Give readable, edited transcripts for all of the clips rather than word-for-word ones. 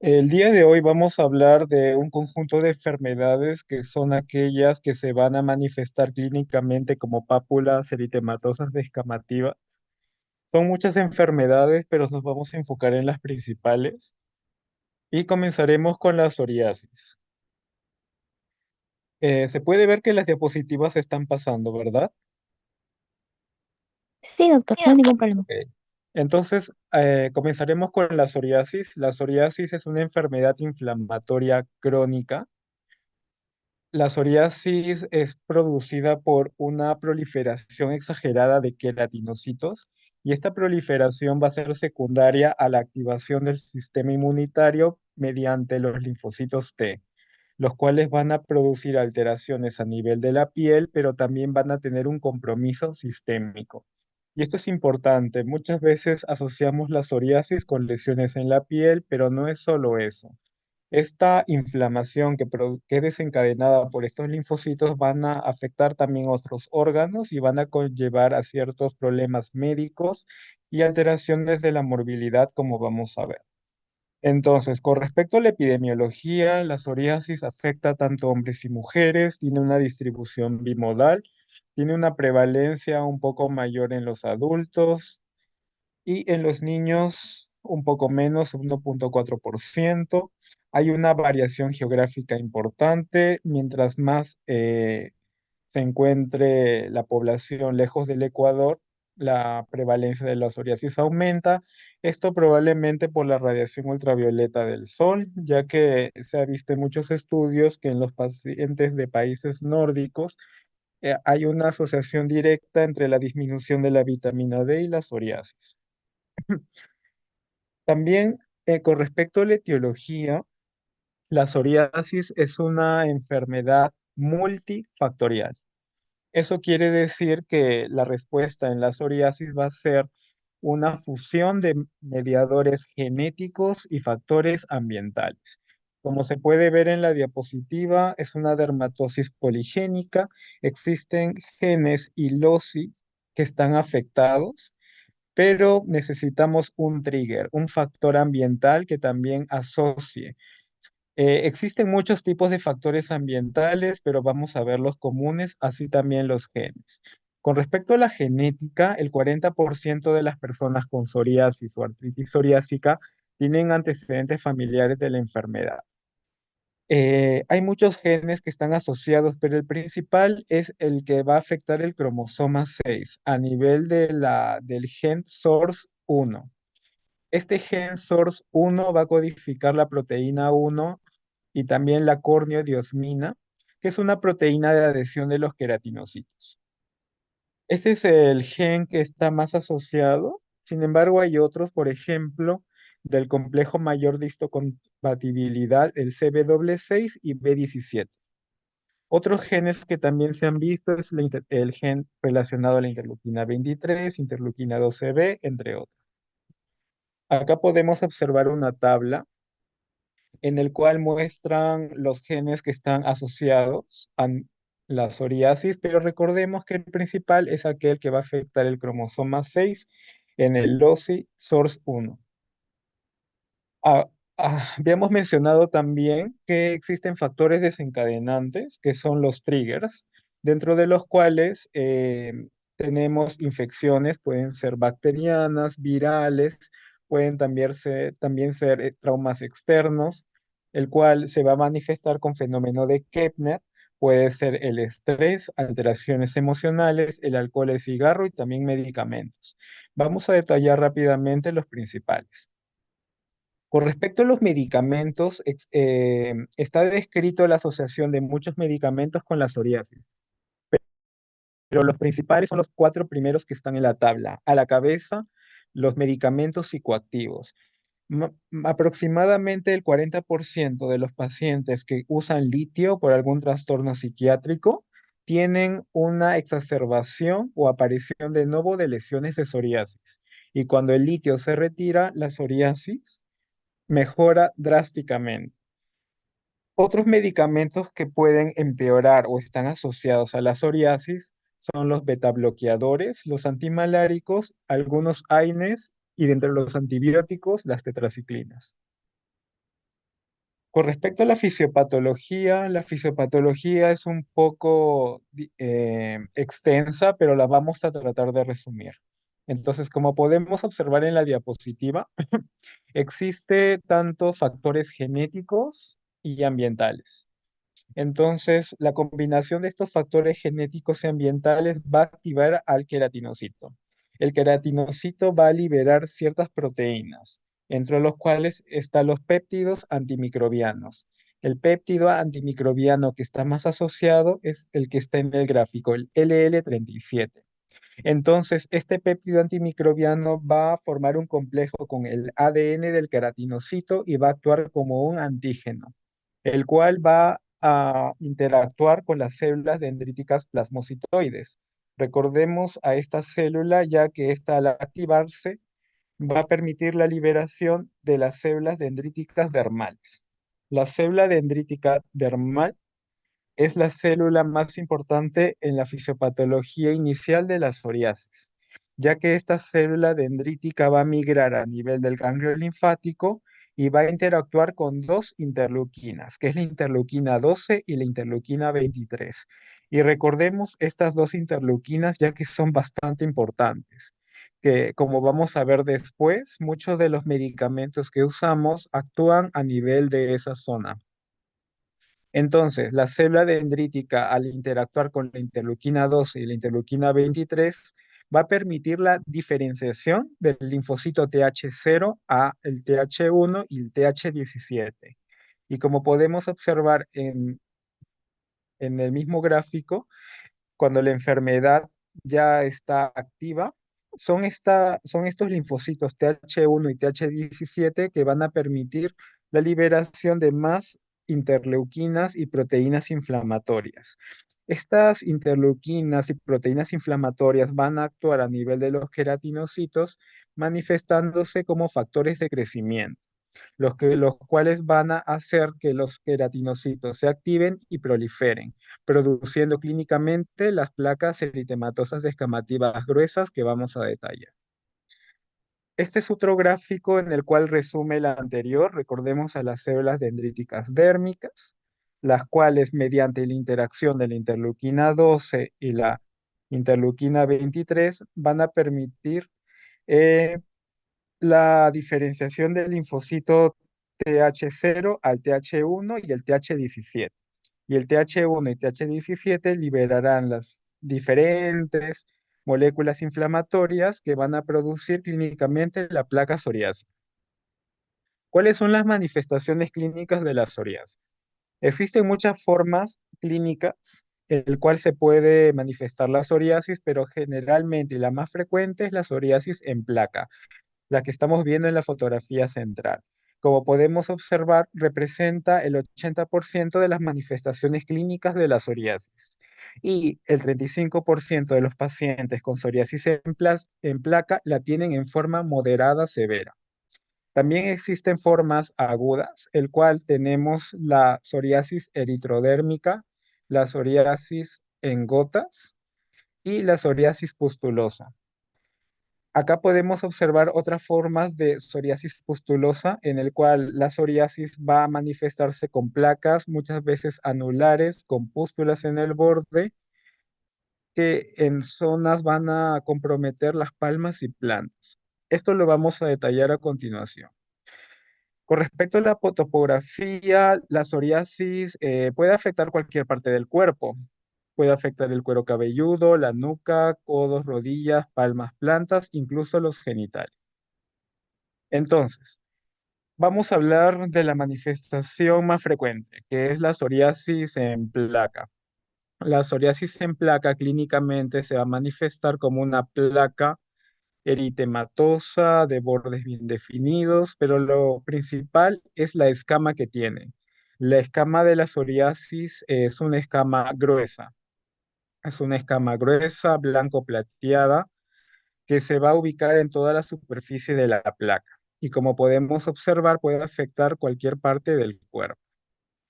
El día de hoy vamos a hablar de un conjunto de enfermedades que son aquellas que se van a manifestar clínicamente como pápulas eritematosas descamativas. Son muchas enfermedades, pero nos vamos a enfocar en las principales y comenzaremos con la psoriasis. Se puede ver que las diapositivas están pasando, ¿verdad? Sí, doctor, no hay ningún problema. Ok. Entonces, comenzaremos con la psoriasis. La psoriasis es una enfermedad inflamatoria crónica. La psoriasis es producida por una proliferación exagerada de queratinocitos y esta proliferación va a ser secundaria a la activación del sistema inmunitario mediante los linfocitos T, los cuales van a producir alteraciones a nivel de la piel, pero también van a tener un compromiso sistémico. Y esto es importante. Muchas veces asociamos la psoriasis con lesiones en la piel, pero no es solo eso. Esta inflamación que es desencadenada por estos linfocitos van a afectar también otros órganos y van a conllevar a ciertos problemas médicos y alteraciones de la morbilidad, como vamos a ver. Entonces, con respecto a la epidemiología, la psoriasis afecta tanto hombres y mujeres, tiene una distribución bimodal, tiene una prevalencia un poco mayor en los adultos, y en los niños un poco menos, 1,4%. Hay una variación geográfica importante, mientras más se encuentre la población lejos del Ecuador, la prevalencia de la psoriasis aumenta. Esto probablemente por la radiación ultravioleta del sol, ya que se ha visto en muchos estudios que en los pacientes de países nórdicos hay una asociación directa entre la disminución de la vitamina D y la psoriasis. También con respecto a la etiología, la psoriasis es una enfermedad multifactorial. Eso quiere decir que la respuesta en la psoriasis va a ser una fusión de mediadores genéticos y factores ambientales. Como se puede ver en la diapositiva, es una dermatosis poligénica. Existen genes y loci que están afectados, pero necesitamos un trigger, un factor ambiental que también asocie. Existen muchos tipos de factores ambientales, pero vamos a ver los comunes, así también los genes. Con respecto a la genética, el 40% de las personas con psoriasis o artritis psoriásica tienen antecedentes familiares de la enfermedad. Hay muchos genes que están asociados, pero el principal es el que va a afectar el cromosoma 6 a nivel del gen SORS1. Este gen SORS1 va a codificar la proteína 1 y también la corneodiosmina, que es una proteína de adhesión de los queratinocitos. Este es el gen que está más asociado. Sin embargo, hay otros, por ejemplo, del complejo mayor de histocompatibilidad, el CBW6 y B17. Otros genes que también se han visto es el gen relacionado a la interleuquina 23, interleuquina 12B, entre otros. Acá podemos observar una tabla en el cual muestran los genes que están asociados a la psoriasis, pero recordemos que el principal es aquel que va a afectar el cromosoma 6 en el loci SORS1. Ah, habíamos mencionado también que existen factores desencadenantes, que son los triggers, dentro de los cuales tenemos infecciones, pueden ser bacterianas, virales, pueden también ser traumas externos, el cual se va a manifestar con fenómeno de Kepner, puede ser el estrés, alteraciones emocionales, el alcohol, el cigarro y también medicamentos. Vamos a detallar rápidamente los principales. Con respecto a los medicamentos, está descrito la asociación de muchos medicamentos con la psoriasis, pero los principales son los cuatro primeros que están en la tabla. A la cabeza, los medicamentos psicoactivos. Aproximadamente el 40% de los pacientes que usan litio por algún trastorno psiquiátrico tienen una exacerbación o aparición de nuevo de lesiones de psoriasis. Y cuando el litio se retira, la psoriasis mejora drásticamente. Otros medicamentos que pueden empeorar o están asociados a la psoriasis son los betabloqueadores, los antimaláricos, algunos AINES y dentro de los antibióticos las tetraciclinas. Con respecto a la fisiopatología es un poco extensa, pero la vamos a tratar de resumir. Entonces, como podemos observar en la diapositiva, existe tanto factores genéticos y ambientales. Entonces, la combinación de estos factores genéticos y ambientales va a activar al queratinocito. El queratinocito va a liberar ciertas proteínas, entre los cuales están los péptidos antimicrobianos. El péptido antimicrobiano que está más asociado es el que está en el gráfico, el LL37. Entonces, este péptido antimicrobiano va a formar un complejo con el ADN del queratinocito y va a actuar como un antígeno, el cual va a interactuar con las células dendríticas plasmocitoides. Recordemos a esta célula ya que esta al activarse va a permitir la liberación de las células dendríticas dermales. La célula dendrítica dermal es la célula más importante en la fisiopatología inicial de la psoriasis, ya que esta célula dendrítica va a migrar a nivel del ganglio linfático y va a interactuar con dos interleuquinas, que es la interleuquina 12 y la interleuquina 23. Y recordemos estas dos interleuquinas ya que son bastante importantes, que como vamos a ver después, muchos de los medicamentos que usamos actúan a nivel de esa zona. Entonces, la célula dendrítica, al interactuar con la interleuquina 12 y la interleuquina 23, va a permitir la diferenciación del linfocito TH0 a el TH1 y el TH17. Y como podemos observar en el mismo gráfico, cuando la enfermedad ya está activa, son estos linfocitos TH1 y TH17 que van a permitir la liberación de más interleuquinas y proteínas inflamatorias. Estas interleuquinas y proteínas inflamatorias van a actuar a nivel de los queratinocitos, manifestándose como factores de crecimiento, los cuales van a hacer que los queratinocitos se activen y proliferen, produciendo clínicamente las placas eritematosas descamativas gruesas que vamos a detallar. Este es otro gráfico en el cual resume el anterior. Recordemos a las células dendríticas dérmicas, las cuales mediante la interacción de la interleuquina 12 y la interleuquina 23 van a permitir eh, la diferenciación del linfocito TH0 al TH1 y el TH17. Y el TH1 y TH17 liberarán las diferentes moléculas inflamatorias que van a producir clínicamente la placa psoriásica. ¿Cuáles son las manifestaciones clínicas de la psoriasis? Existen muchas formas clínicas en el cual se puede manifestar la psoriasis, pero generalmente la más frecuente es la psoriasis en placa, la que estamos viendo en la fotografía central. Como podemos observar, representa el 80% de las manifestaciones clínicas de la psoriasis. Y el 35% de los pacientes con psoriasis en placa la tienen en forma moderada severa. También existen formas agudas, el cual tenemos la psoriasis eritrodérmica, la psoriasis en gotas y la psoriasis pustulosa. Acá podemos observar otras formas de psoriasis pustulosa, en el cual la psoriasis va a manifestarse con placas, muchas veces anulares, con pústulas en el borde, que en zonas van a comprometer las palmas y plantas. Esto lo vamos a detallar a continuación. Con respecto a la topografía, la psoriasis puede afectar cualquier parte del cuerpo. Puede afectar el cuero cabelludo, la nuca, codos, rodillas, palmas, plantas, incluso los genitales. Entonces, vamos a hablar de la manifestación más frecuente, que es la psoriasis en placa. La psoriasis en placa clínicamente se va a manifestar como una placa eritematosa, de bordes bien definidos, pero lo principal es la escama que tiene. La escama de la psoriasis es una escama gruesa. Es una escama gruesa, blanco plateada, que se va a ubicar en toda la superficie de la placa. Y como podemos observar, puede afectar cualquier parte del cuerpo.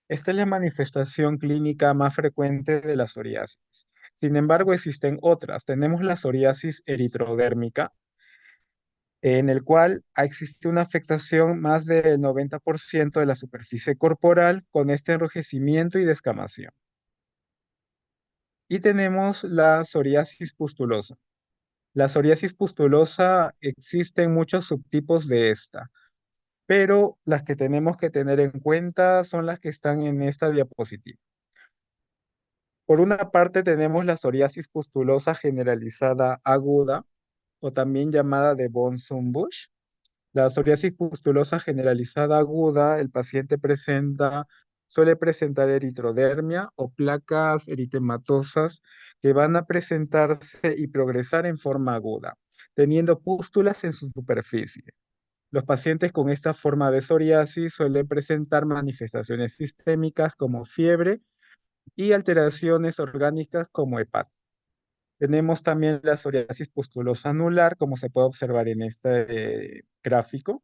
Esta es la manifestación clínica más frecuente de la psoriasis. Sin embargo, existen otras. Tenemos la psoriasis eritrodérmica, en el cual existe una afectación más del 90% de la superficie corporal con este enrojecimiento y descamación. Y tenemos la psoriasis pustulosa. La psoriasis pustulosa existen muchos subtipos de esta, pero las que tenemos que tener en cuenta son las que están en esta diapositiva. Por una parte tenemos la psoriasis pustulosa generalizada aguda, o también llamada de Von-Sumbusch. La psoriasis pustulosa generalizada aguda, el paciente suele presentar eritrodermia o placas eritematosas que van a presentarse y progresar en forma aguda, teniendo pústulas en su superficie. Los pacientes con esta forma de psoriasis suelen presentar manifestaciones sistémicas como fiebre y alteraciones orgánicas como hepatitis. Tenemos también la psoriasis pustulosa anular, como se puede observar en este gráfico.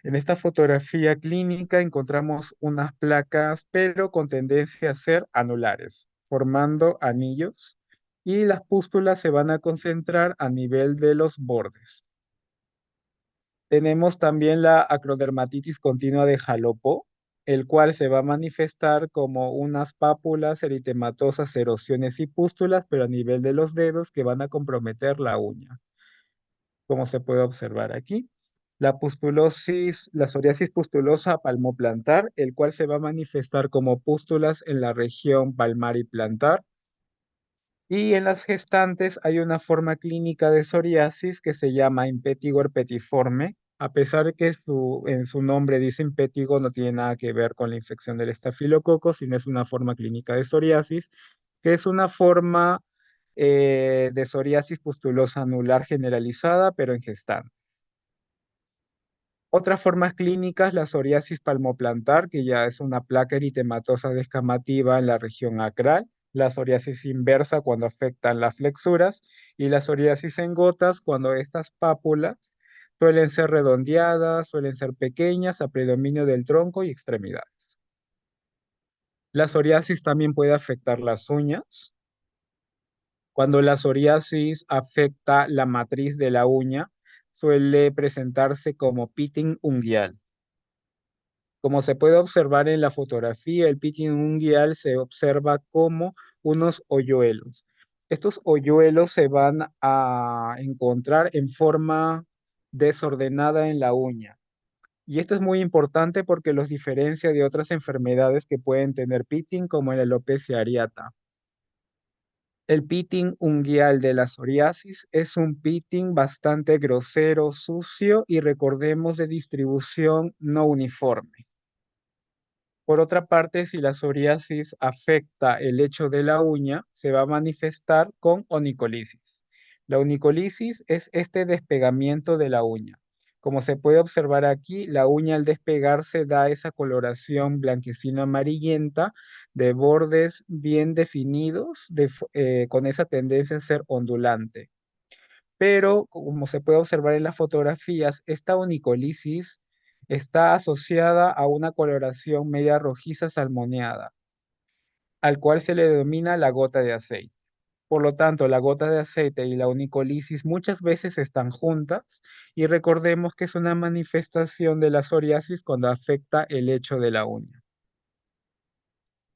En esta fotografía clínica encontramos unas placas, pero con tendencia a ser anulares, formando anillos, y las pústulas se van a concentrar a nivel de los bordes. Tenemos también la acrodermatitis continua de Jalopó, el cual se va a manifestar como unas pápulas eritematosas, erosiones y pústulas, pero a nivel de los dedos que van a comprometer la uña, como se puede observar aquí. La psoriasis pustulosa palmoplantar, el cual se va a manifestar como pústulas en la región palmar y plantar. Y en las gestantes hay una forma clínica de psoriasis que se llama impétigo herpetiforme. A pesar de que en su nombre dice impétigo, no tiene nada que ver con la infección del estafilococo, sino es una forma clínica de psoriasis, que es una forma de psoriasis pustulosa anular generalizada, pero en gestantes. Otras formas clínicas, la psoriasis palmoplantar, que ya es una placa eritematosa descamativa en la región acral, la psoriasis inversa cuando afectan las flexuras y la psoriasis en gotas cuando estas pápulas suelen ser redondeadas, suelen ser pequeñas a predominio del tronco y extremidades. La psoriasis también puede afectar las uñas. Cuando la psoriasis afecta la matriz de la uña, suele presentarse como pitting unguial. Como se puede observar en la fotografía, el pitting unguial se observa como unos hoyuelos. Estos hoyuelos se van a encontrar en forma desordenada en la uña. Y esto es muy importante porque los diferencia de otras enfermedades que pueden tener pitting, como la alopecia areata. El pitting unguial de la psoriasis es un pitting bastante grosero, sucio y recordemos de distribución no uniforme. Por otra parte, si la psoriasis afecta el lecho de la uña, se va a manifestar con onicolisis. La onicolisis es este despegamiento de la uña. Como se puede observar aquí, la uña al despegarse da esa coloración blanquecino amarillenta de bordes bien definidos, con esa tendencia a ser ondulante. Pero como se puede observar en las fotografías, esta onicolisis está asociada a una coloración media rojiza salmoneada, al cual se le denomina la gota de aceite. Por lo tanto, la gota de aceite y la onicolisis muchas veces están juntas y recordemos que es una manifestación de la psoriasis cuando afecta el lecho de la uña.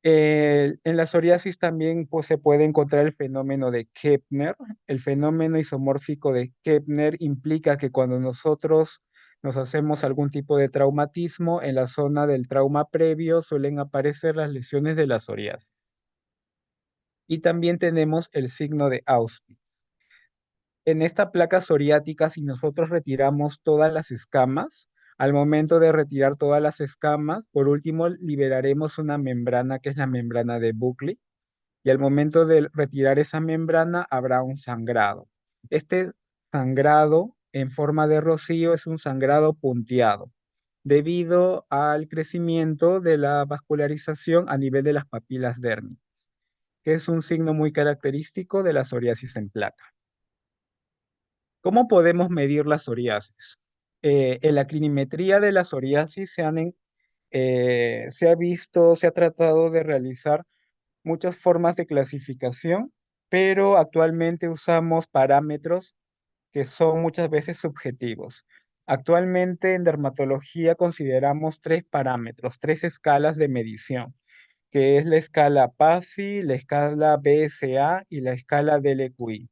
En la psoriasis también pues, se puede encontrar el fenómeno de Kepner. El fenómeno isomórfico de Kepner implica que cuando nosotros nos hacemos algún tipo de traumatismo, en la zona del trauma previo suelen aparecer las lesiones de la psoriasis. Y también tenemos el signo de Auspitz. En esta placa psoriática, si nosotros retiramos todas las escamas, al momento de retirar todas las escamas, por último liberaremos una membrana que es la membrana de Buckley y al momento de retirar esa membrana habrá un sangrado. Este sangrado en forma de rocío es un sangrado punteado debido al crecimiento de la vascularización a nivel de las papilas dérmicas, que es un signo muy característico de la psoriasis en placa. ¿Cómo podemos medir la psoriasis? En la clinimetría de la psoriasis se ha visto, se ha tratado de realizar muchas formas de clasificación, pero actualmente usamos parámetros que son muchas veces subjetivos. Actualmente en dermatología consideramos tres parámetros, tres escalas de medición, que es la escala PASI, la escala BSA y la escala DLQI.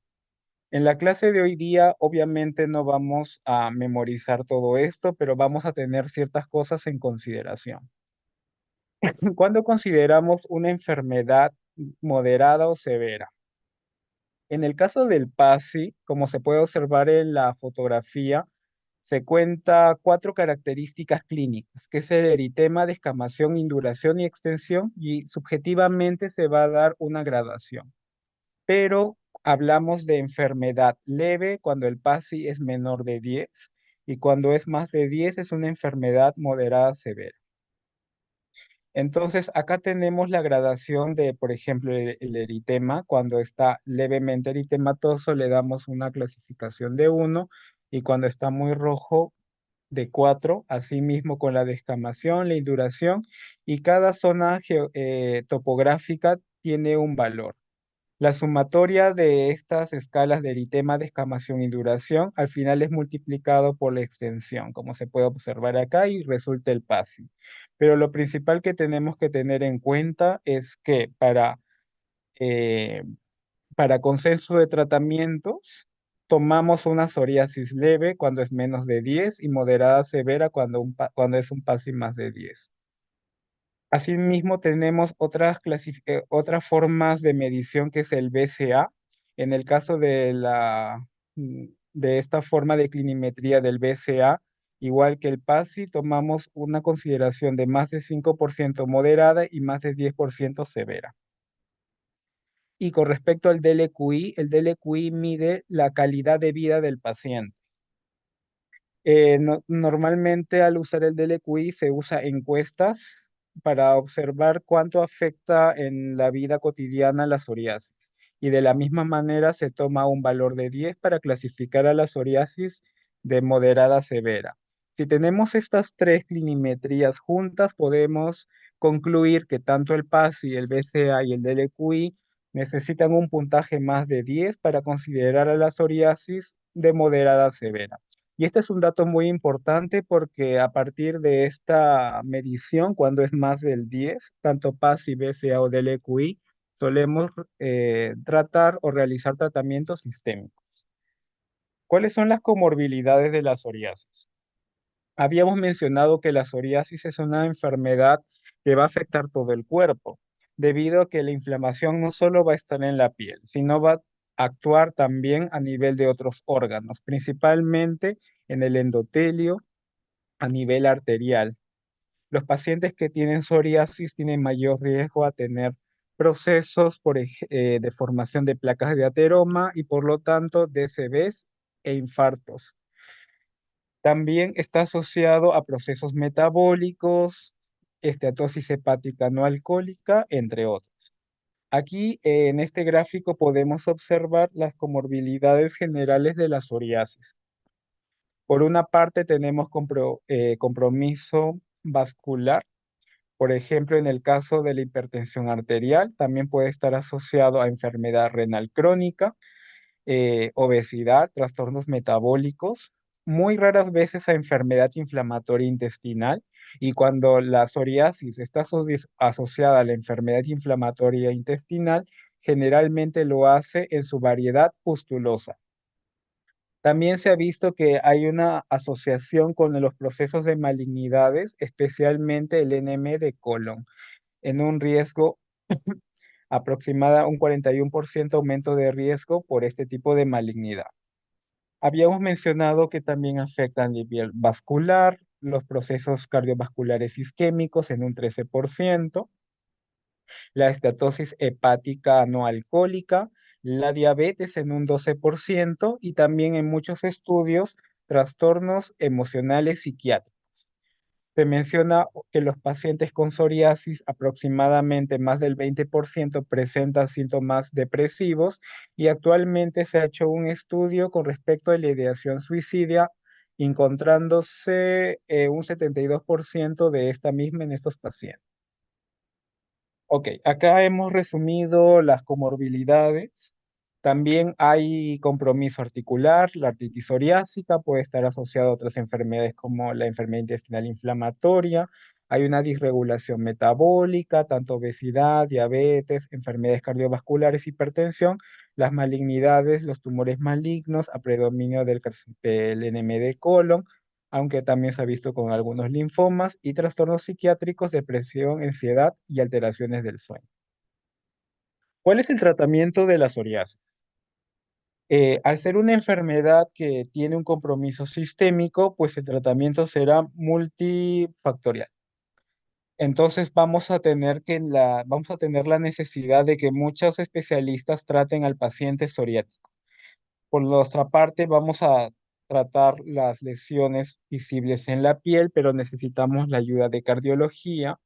En la clase de hoy día, obviamente no vamos a memorizar todo esto, pero vamos a tener ciertas cosas en consideración. ¿Cuándo consideramos una enfermedad moderada o severa? En el caso del PASI, como se puede observar en la fotografía, se cuenta cuatro características clínicas, que es el eritema, descamación, induración y extensión, y subjetivamente se va a dar una gradación. Pero hablamos de enfermedad leve cuando el PASI es menor de 10 y cuando es más de 10 es una enfermedad moderada severa. Entonces, acá tenemos la gradación de, por ejemplo, el eritema. Cuando está levemente eritematoso, le damos una clasificación de 1 y cuando está muy rojo, de 4. Asimismo con la descamación, la induración y cada zona topográfica tiene un valor. La sumatoria de estas escalas de eritema, descamación y duración al final es multiplicado por la extensión, como se puede observar acá, y resulta el PASI. Pero lo principal que tenemos que tener en cuenta es que eh, para consenso de tratamientos, tomamos una psoriasis leve cuando es menos de 10 y moderada severa cuando es un PASI más de 10. Asimismo, tenemos otras formas de medición que es el BCA. En el caso de esta forma de clinimetría del BCA, igual que el PASI, tomamos una consideración de más de 5% moderada y más de 10% severa. Y con respecto al DLQI, el DLQI mide la calidad de vida del paciente. Normalmente al usar el DLQI se usa encuestas para observar cuánto afecta en la vida cotidiana la psoriasis. Y de la misma manera se toma un valor de 10 para clasificar a la psoriasis de moderada a severa. Si tenemos estas tres clinimetrías juntas, podemos concluir que tanto el PASI, el BCA y el DLQI necesitan un puntaje más de 10 para considerar a la psoriasis de moderada a severa. Y este es un dato muy importante porque a partir de esta medición, cuando es más del 10, tanto PASI, BCA o DLQI, solemos tratar o realizar tratamientos sistémicos. ¿Cuáles son las comorbilidades de la psoriasis? Habíamos mencionado que la psoriasis es una enfermedad que va a afectar todo el cuerpo, debido a que la inflamación no solo va a estar en la piel, sino va a actuar también a nivel de otros órganos, principalmente en el endotelio a nivel arterial. Los pacientes que tienen psoriasis tienen mayor riesgo a tener procesos de formación de placas de ateroma y por lo tanto DCBs e infartos. También está asociado a procesos metabólicos, esteatosis hepática no alcohólica, entre otros. Aquí en este gráfico podemos observar las comorbilidades generales de la psoriasis. Por una parte tenemos compromiso vascular, por ejemplo, en el caso de la hipertensión arterial, también puede estar asociado a enfermedad renal crónica, obesidad, trastornos metabólicos, muy raras veces a enfermedad inflamatoria intestinal. Y cuando la psoriasis está asociada a la enfermedad inflamatoria intestinal, generalmente lo hace en su variedad pustulosa. También se ha visto que hay una asociación con los procesos de malignidades, especialmente el NM de colon, en un riesgo aproximada un 41% aumento de riesgo por este tipo de malignidad. Habíamos mencionado que también afectan a nivel vascular, los procesos cardiovasculares isquémicos en un 13%, la estatosis hepática no alcohólica, la diabetes en un 12% y también en muchos estudios trastornos emocionales psiquiátricos. Se menciona que los pacientes con psoriasis, aproximadamente más del 20% presentan síntomas depresivos y actualmente se ha hecho un estudio con respecto a la ideación suicida, encontrándose un 72% de esta misma en estos pacientes. Ok, acá hemos resumido las comorbilidades. También hay compromiso articular, la artritis psoriásica puede estar asociada a otras enfermedades como la enfermedad intestinal inflamatoria. Hay una disregulación metabólica, tanto obesidad, diabetes, enfermedades cardiovasculares, hipertensión, las malignidades, los tumores malignos, a predominio del NM de colon, aunque también se ha visto con algunos linfomas y trastornos psiquiátricos, depresión, ansiedad y alteraciones del sueño. ¿Cuál es el tratamiento de la psoriasis? Al ser una enfermedad que tiene un compromiso sistémico, pues el tratamiento será multifactorial. Entonces vamos a tener la necesidad de que muchos especialistas traten al paciente psoriático. Por nuestra parte, vamos a tratar las lesiones visibles en la piel, pero necesitamos la ayuda de cardiología,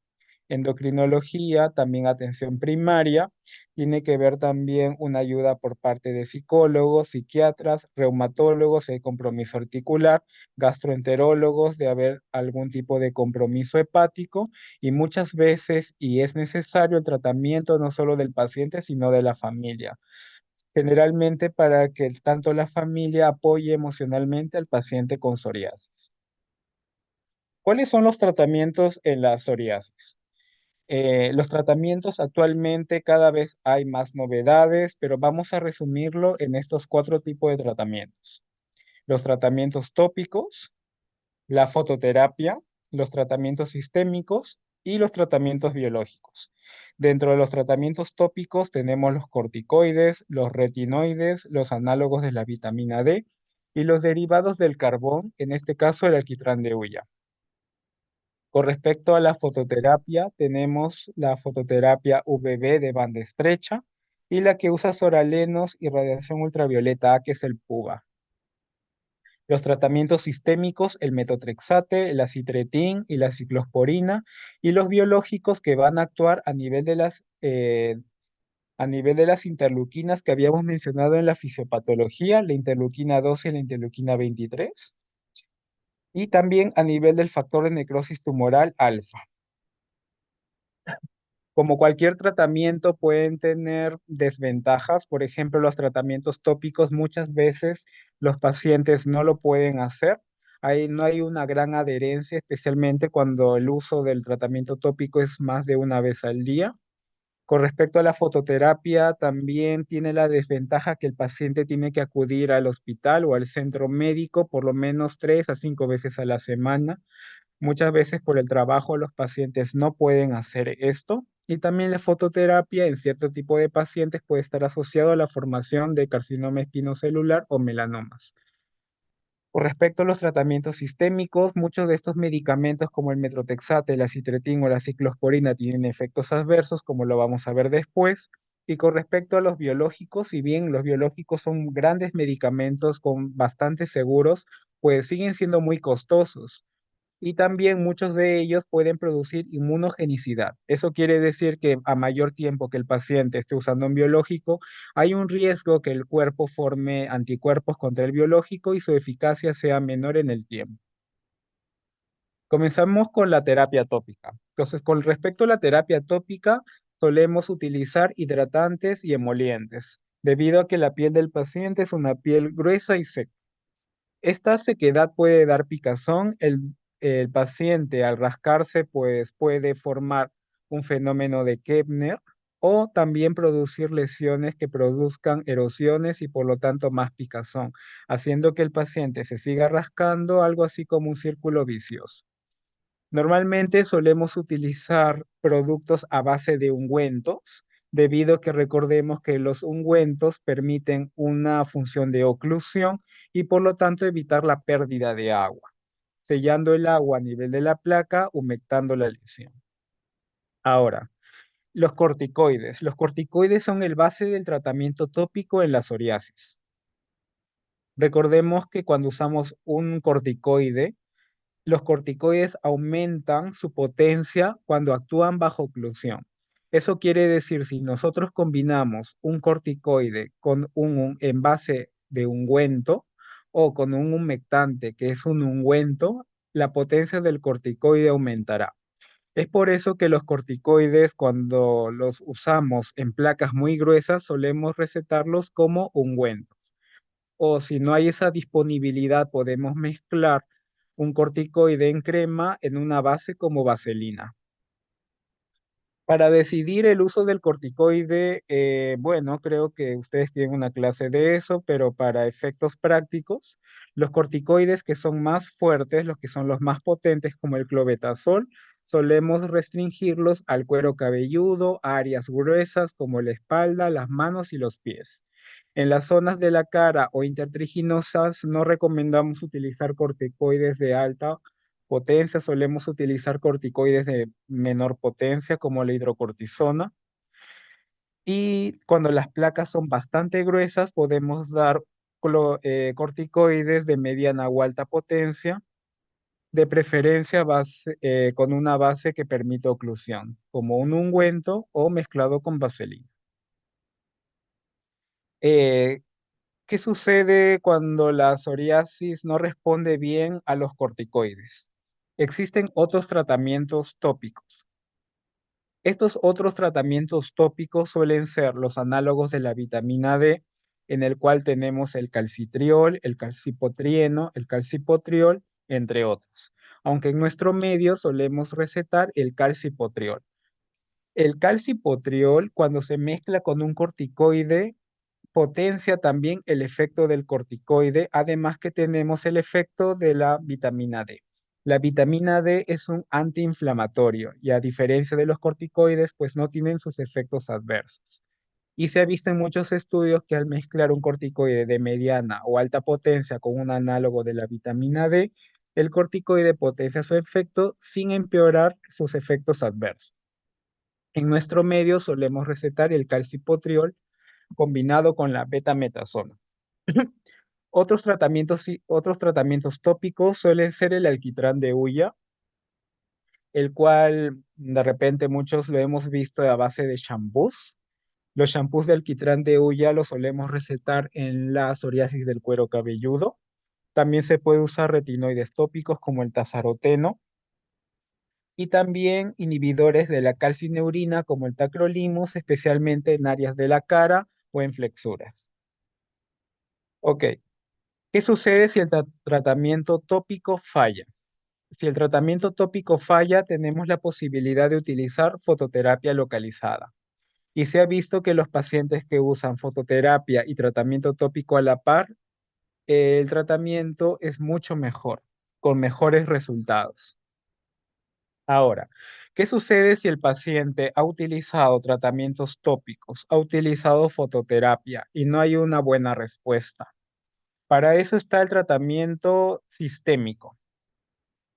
endocrinología, también atención primaria. Tiene que ver también una ayuda por parte de psicólogos, psiquiatras, reumatólogos, de compromiso articular, gastroenterólogos, de haber algún tipo de compromiso hepático y muchas veces, y es necesario el tratamiento no solo del paciente, sino de la familia. Generalmente para que tanto la familia apoye emocionalmente al paciente con psoriasis. ¿Cuáles son los tratamientos en la psoriasis? Los tratamientos actualmente cada vez hay más novedades, pero vamos a resumirlo en estos cuatro tipos de tratamientos. Los tratamientos tópicos, la fototerapia, los tratamientos sistémicos y los tratamientos biológicos. Dentro de los tratamientos tópicos tenemos los corticoides, los retinoides, los análogos de la vitamina D y los derivados del carbón, en este caso el alquitrán de hulla. Con respecto a la fototerapia, tenemos la fototerapia UVB de banda estrecha y la que usa soralenos y radiación ultravioleta A, que es el PUVA. Los tratamientos sistémicos, el metotrexate, el acitretin y la ciclosporina, y los biológicos que van a actuar a nivel de las interleuquinas que habíamos mencionado en la fisiopatología, la interleuquina 12 y la interleuquina 23, y también a nivel del factor de necrosis tumoral alfa. Como cualquier tratamiento pueden tener desventajas. Por ejemplo, los tratamientos tópicos muchas veces los pacientes no lo pueden hacer. Ahí no hay una gran adherencia, especialmente cuando el uso del tratamiento tópico es más de una vez al día. Con respecto a la fototerapia, también tiene la desventaja que el paciente tiene que acudir al hospital o al centro médico por lo menos 3 a 5 veces a la semana. Muchas veces por el trabajo los pacientes no pueden hacer esto y también la fototerapia en cierto tipo de pacientes puede estar asociado a la formación de carcinoma espinocelular o melanomas. Con respecto a los tratamientos sistémicos, muchos de estos medicamentos como el metrotexate, el acitretin o la ciclosporina tienen efectos adversos, como lo vamos a ver después. Y con respecto a los biológicos, si bien los biológicos son grandes medicamentos con bastante seguros, pues siguen siendo muy costosos y también muchos de ellos pueden producir inmunogenicidad. Eso quiere decir que a mayor tiempo que el paciente esté usando un biológico, hay un riesgo que el cuerpo forme anticuerpos contra el biológico y su eficacia sea menor en el tiempo. Comenzamos con la terapia tópica. Entonces, con respecto a la terapia tópica, solemos utilizar hidratantes y emolientes, debido a que la piel del paciente es una piel gruesa y seca. Esta sequedad puede dar picazón. El paciente al rascarse pues puede formar un fenómeno de Kepner o también producir lesiones que produzcan erosiones y por lo tanto más picazón, haciendo que el paciente se siga rascando, algo así como un círculo vicioso. Normalmente solemos utilizar productos a base de ungüentos, debido a que recordemos que los ungüentos permiten una función de oclusión y por lo tanto evitar la pérdida de agua, sellando el agua a nivel de la placa, humectando la lesión. Ahora, los corticoides. Los corticoides son el base del tratamiento tópico en la psoriasis. Recordemos que cuando usamos un corticoide, los corticoides aumentan su potencia cuando actúan bajo oclusión. Eso quiere decir, si nosotros combinamos un corticoide con un envase de ungüento o con un humectante que es un ungüento, la potencia del corticoide aumentará. Es por eso que los corticoides, cuando los usamos en placas muy gruesas, solemos recetarlos como ungüentos. O si no hay esa disponibilidad, podemos mezclar un corticoide en crema en una base como vaselina. Para decidir el uso del corticoide, bueno, creo que ustedes tienen una clase de eso, pero para efectos prácticos, los corticoides que son más fuertes, los que son los más potentes, como el clobetasol, solemos restringirlos al cuero cabelludo, a áreas gruesas como la espalda, las manos y los pies. En las zonas de la cara o intertriginosas no recomendamos utilizar corticoides de alta potencia, solemos utilizar corticoides de menor potencia como la hidrocortisona. Y cuando las placas son bastante gruesas, podemos dar corticoides de mediana o alta potencia, de preferencia con una base que permita oclusión, como un ungüento o mezclado con vaselina. Eh, ¿Qué sucede cuando la psoriasis no responde bien a los corticoides? Existen otros tratamientos tópicos. Estos otros tratamientos tópicos suelen ser los análogos de la vitamina D, en el cual tenemos el calcitriol, el calcipotrieno, el calcipotriol, entre otros. Aunque en nuestro medio solemos recetar el calcipotriol. El calcipotriol, cuando se mezcla con un corticoide, potencia también el efecto del corticoide, además que tenemos el efecto de la vitamina D. La vitamina D es un antiinflamatorio y a diferencia de los corticoides, pues no tienen sus efectos adversos. Y se ha visto en muchos estudios que al mezclar un corticoide de mediana o alta potencia con un análogo de la vitamina D, el corticoide potencia su efecto sin empeorar sus efectos adversos. En nuestro medio solemos recetar el calcipotriol combinado con la betametasona. Otros tratamientos tópicos suelen ser el alquitrán de hulla, el cual de repente muchos lo hemos visto a base de shampoos. Los shampoos de alquitrán de hulla los solemos recetar en la psoriasis del cuero cabelludo. También se puede usar retinoides tópicos como el tazaroteno y también inhibidores de la calcineurina como el tacrolimus, especialmente en áreas de la cara o en flexuras. Ok, ¿qué sucede si el tratamiento tópico falla? Si el tratamiento tópico falla, tenemos la posibilidad de utilizar fototerapia localizada. Y se ha visto que los pacientes que usan fototerapia y tratamiento tópico a la par, el tratamiento es mucho mejor, con mejores resultados. Ahora, ¿qué sucede si el paciente ha utilizado tratamientos tópicos, ha utilizado fototerapia y no hay una buena respuesta? Para eso está el tratamiento sistémico.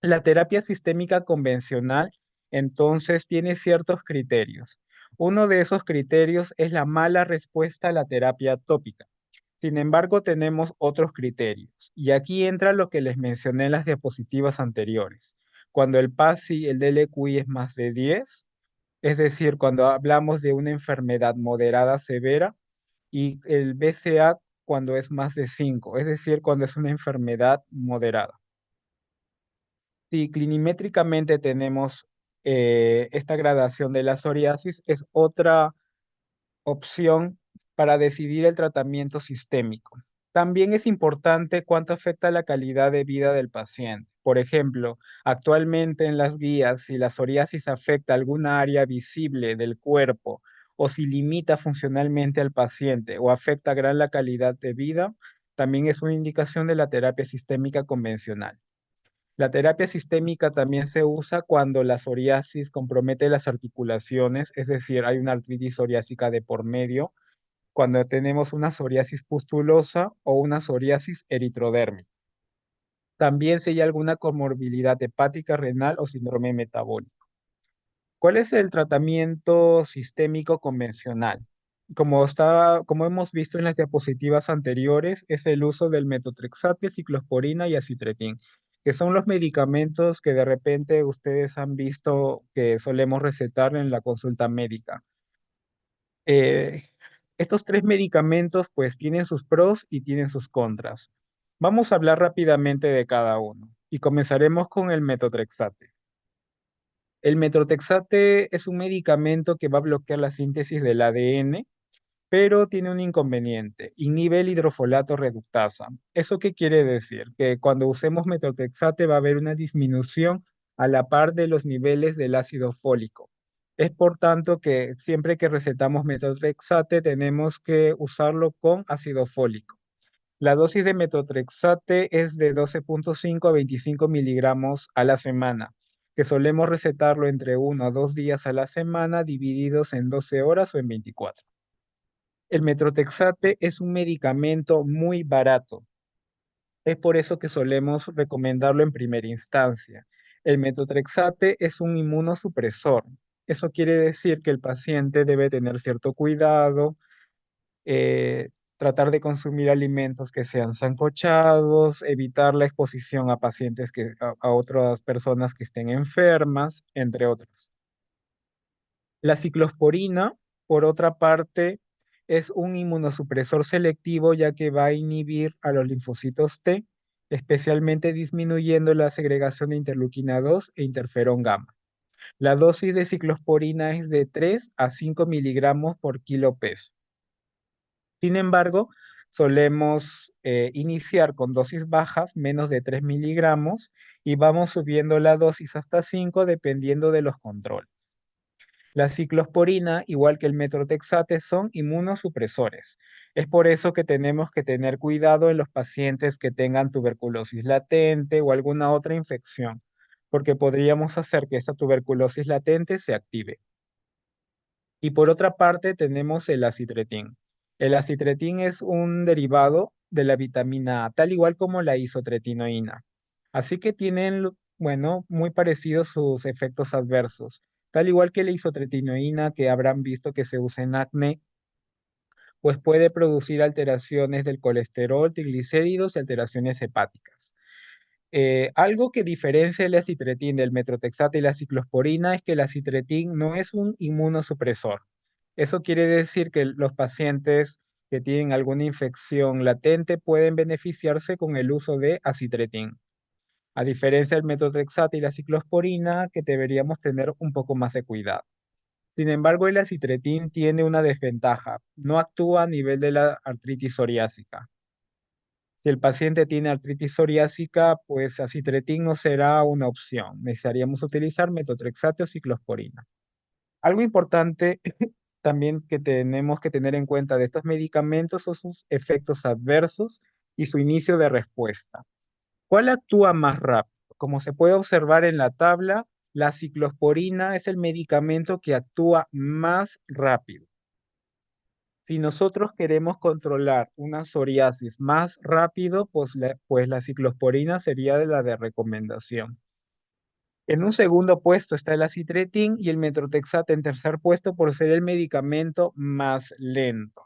La terapia sistémica convencional, entonces, tiene ciertos criterios. Uno de esos criterios es la mala respuesta a la terapia tópica. Sin embargo, tenemos otros criterios. Y aquí entra lo que les mencioné en las diapositivas anteriores. Cuando el PASI, el DLQI es más de 10, es decir, cuando hablamos de una enfermedad moderada severa, y el BCA cuando es más de 5, es decir, cuando es una enfermedad moderada. Si clinimétricamente tenemos esta gradación de la psoriasis, es otra opción para decidir el tratamiento sistémico. También es importante cuánto afecta la calidad de vida del paciente. Por ejemplo, actualmente en las guías, si la psoriasis afecta alguna área visible del cuerpo o si limita funcionalmente al paciente o afecta gran la calidad de vida, también es una indicación de la terapia sistémica convencional. La terapia sistémica también se usa cuando la psoriasis compromete las articulaciones, es decir, hay una artritis psoriásica de por medio, cuando tenemos una psoriasis pustulosa o una psoriasis eritrodérmica. También si hay alguna comorbilidad hepática, renal o síndrome metabólico. ¿Cuál es el tratamiento sistémico convencional? Como hemos visto en las diapositivas anteriores, es el uso del metotrexate, ciclosporina y acitretin, que son los medicamentos que de repente ustedes han visto que solemos recetar en la consulta médica. Eh, Estos tres medicamentos pues tienen sus pros y tienen sus contras. Vamos a hablar rápidamente de cada uno y comenzaremos con el metotrexate. El metrotexate es un medicamento que va a bloquear la síntesis del ADN, pero tiene un inconveniente: inhibe el hidrofolato reductasa. ¿Eso qué quiere decir? Que cuando usemos metrotexate va a haber una disminución a la par de los niveles del ácido fólico. Es por tanto que siempre que recetamos metrotexate tenemos que usarlo con ácido fólico. La dosis de metotrexate es de 12,5 a 25 miligramos a la semana, que solemos recetarlo entre 1 a 2 días a la semana, divididos en 12 horas o en 24. El metrotexate es un medicamento muy barato. Es por eso que solemos recomendarlo en primera instancia. El metotrexate es un inmunosupresor. Eso quiere decir que el paciente debe tener cierto cuidado, eh, tratar de consumir alimentos que sean sancochados, evitar la exposición a pacientes a otras personas que estén enfermas, entre otros. La ciclosporina, por otra parte, es un inmunosupresor selectivo, ya que va a inhibir a los linfocitos T, especialmente disminuyendo la segregación de interleuquina 2 e interferón gamma. La dosis de ciclosporina es de 3 a 5 miligramos por kilo peso. Sin embargo, solemos iniciar con dosis bajas, menos de 3 miligramos, y vamos subiendo la dosis hasta 5 dependiendo de los controles. La ciclosporina, igual que el metrotexate, son inmunosupresores. Es por eso que tenemos que tener cuidado en los pacientes que tengan tuberculosis latente o alguna otra infección, porque podríamos hacer que esa tuberculosis latente se active. Y por otra parte tenemos el acitretín. El acitretín es un derivado de la vitamina A, tal igual como la isotretinoína. Así que tienen, bueno, muy parecidos sus efectos adversos. Tal igual que la isotretinoína, que habrán visto que se usa en acné, pues puede producir alteraciones del colesterol, triglicéridos y alteraciones hepáticas. Algo que diferencia el acitretín del metrotexate y la ciclosporina es que el acitretín no es un inmunosupresor. Eso quiere decir que los pacientes que tienen alguna infección latente pueden beneficiarse con el uso de acitretín, a diferencia del metotrexate y la ciclosporina, que deberíamos tener un poco más de cuidado. Sin embargo, el acitretín tiene una desventaja: no actúa a nivel de la artritis psoriásica. Si el paciente tiene artritis psoriásica, pues acitretín no será una opción. Necesitaríamos utilizar metotrexate o ciclosporina. Algo importante también que tenemos que tener en cuenta de estos medicamentos son sus efectos adversos y su inicio de respuesta. ¿Cuál actúa más rápido? Como se puede observar en la tabla, la ciclosporina es el medicamento que actúa más rápido. Si nosotros queremos controlar una psoriasis más rápido, pues la ciclosporina sería de la de recomendación. En un segundo puesto está el acitretín y el metrotexate en tercer puesto por ser el medicamento más lento.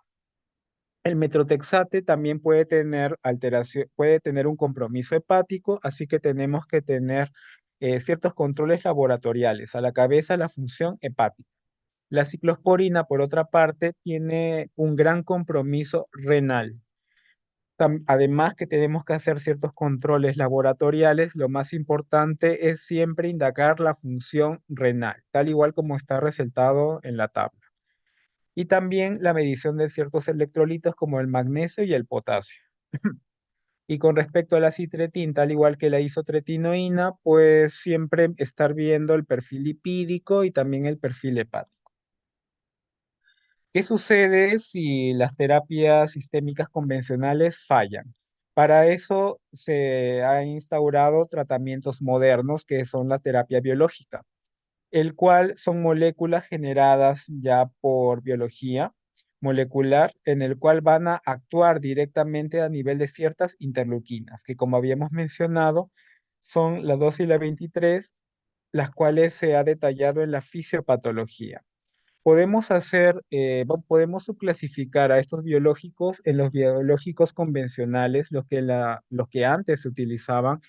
El metrotexate también puede tener alteración, puede tener un compromiso hepático, así que tenemos que tener ciertos controles laboratoriales. A la cabeza, la función hepática. La ciclosporina, por otra parte, tiene un gran compromiso renal. Además que tenemos que hacer ciertos controles laboratoriales, lo más importante es siempre indagar la función renal, tal igual como está resaltado en la tabla. Y también la medición de ciertos electrolitos como el magnesio y el potasio. Y con respecto a la citretín, tal igual que la isotretinoína, pues siempre estar viendo el perfil lipídico y también el perfil hepático. ¿Qué sucede si las terapias sistémicas convencionales fallan? Para eso se han instaurado tratamientos modernos que son la terapia biológica, el cual son moléculas generadas ya por biología molecular, en el cual van a actuar directamente a nivel de ciertas interleuquinas, que como habíamos mencionado, son la 2 y la 23, las cuales se ha detallado en la fisiopatología. Podemos subclasificar a estos biológicos en los biológicos convencionales, los que antes se utilizaban,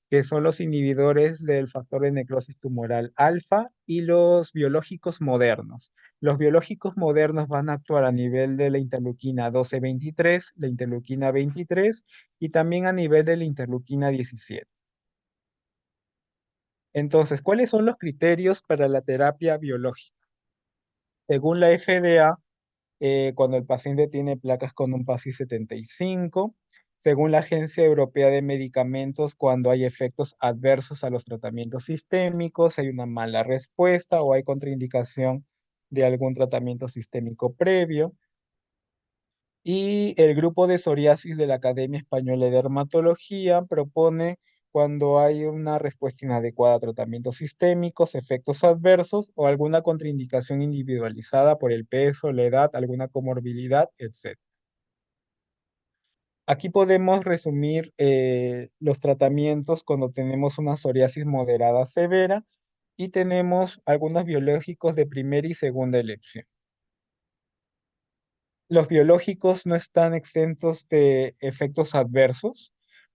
que son los inhibidores del factor de necrosis tumoral alfa, y los biológicos modernos. Los biológicos modernos van a actuar a nivel de la interleuquina 12-23, la interleuquina 23 y también a nivel de la interleuquina 17. Entonces, ¿cuáles son los criterios para la terapia biológica? Según la FDA, cuando el paciente tiene placas con un PASI 75, según la Agencia Europea de Medicamentos, cuando hay efectos adversos a los tratamientos sistémicos, hay una mala respuesta o hay contraindicación de algún tratamiento sistémico previo. Y el grupo de psoriasis de la Academia Española de Dermatología propone cuando hay una respuesta inadecuada a tratamientos sistémicos, efectos adversos o alguna contraindicación individualizada por el peso, la edad, alguna comorbilidad, etc. Aquí podemos resumir los tratamientos cuando tenemos una psoriasis moderada severa y tenemos algunos biológicos de primera y segunda elección. Los biológicos no están exentos de efectos adversos,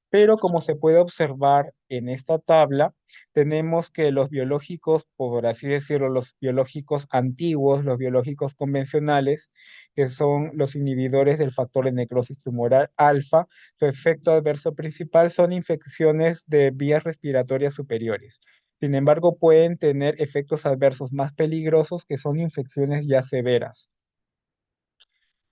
pero como se puede observar en esta tabla, tenemos que los biológicos, por así decirlo, los biológicos antiguos, los biológicos convencionales, que son los inhibidores del factor de necrosis tumoral alfa, su efecto adverso principal son infecciones de vías respiratorias superiores. Sin embargo, pueden tener efectos adversos más peligrosos que son infecciones ya severas.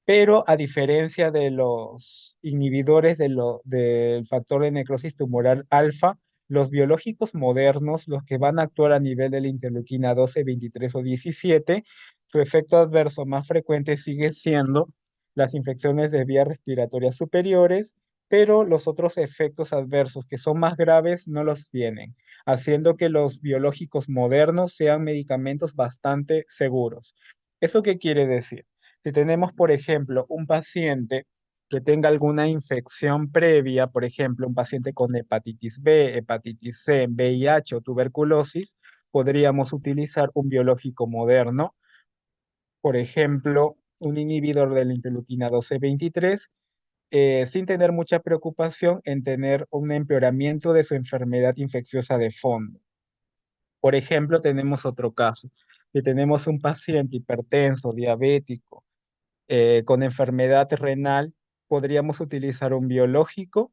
Pero a diferencia de los inhibidores del factor de necrosis tumoral alfa, los biológicos modernos, los que van a actuar a nivel de la interleuquina 12, 23 o 17, su efecto adverso más frecuente sigue siendo las infecciones de vías respiratorias superiores, pero los otros efectos adversos que son más graves no los tienen, haciendo que los biológicos modernos sean medicamentos bastante seguros. ¿Eso qué quiere decir? Si tenemos, por ejemplo, un paciente que tenga alguna infección previa, por ejemplo, un paciente con hepatitis B, hepatitis C, VIH o tuberculosis, podríamos utilizar un biológico moderno, por ejemplo, un inhibidor de la interleuquina 12-23, sin tener mucha preocupación en tener un empeoramiento de su enfermedad infecciosa de fondo. Por ejemplo, tenemos otro caso. Si tenemos un paciente hipertenso, diabético, con enfermedad renal, podríamos utilizar un biológico,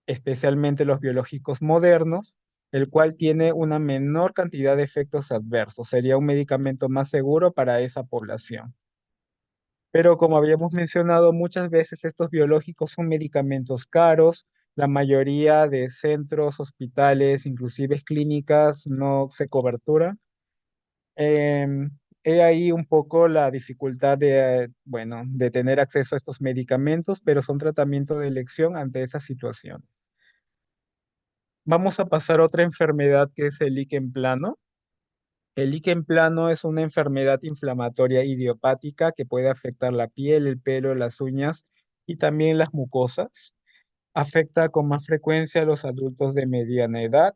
especialmente los biológicos modernos, el cual tiene una menor cantidad de efectos adversos. Sería un medicamento más seguro para esa población. Pero como habíamos mencionado, muchas veces estos biológicos son medicamentos caros. La mayoría de centros, hospitales, inclusive clínicas, no se cobertura. Em, He ahí un poco la dificultad de, bueno, de tener acceso a estos medicamentos, pero son tratamientos de elección ante esa situación. Vamos a pasar a otra enfermedad que es el líquen plano. El líquen plano es una enfermedad inflamatoria idiopática que puede afectar la piel, el pelo, las uñas y también las mucosas. Afecta con más frecuencia a los adultos de mediana edad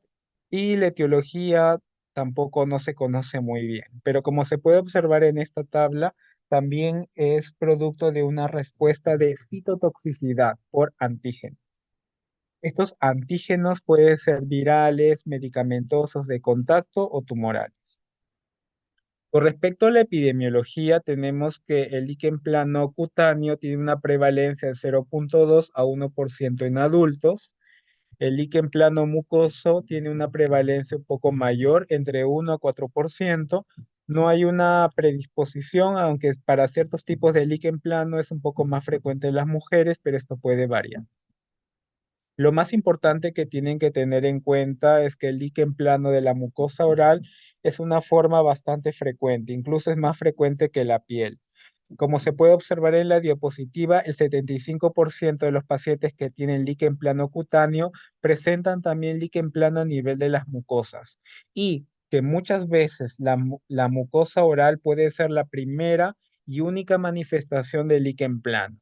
y la etiología tampoco no se conoce muy bien, pero como se puede observar en esta tabla, también es producto de una respuesta de citotoxicidad por antígenos. Estos antígenos pueden ser virales, medicamentosos de contacto o tumorales. Con respecto a la epidemiología, tenemos que el líquen plano cutáneo tiene una prevalencia de 0,2 a 1% en adultos. El líquen plano mucoso tiene una prevalencia un poco mayor, entre 1 a 4%. No hay una predisposición, aunque para ciertos tipos de líquen plano es un poco más frecuente en las mujeres, pero esto puede variar. Lo más importante que tienen que tener en cuenta es que el líquen plano de la mucosa oral es una forma bastante frecuente, incluso es más frecuente que la piel. Como se puede observar en la diapositiva, el 75% de los pacientes que tienen líquen plano cutáneo presentan también líquen plano a nivel de las mucosas y que muchas veces la mucosa oral puede ser la primera y única manifestación del líquen plano.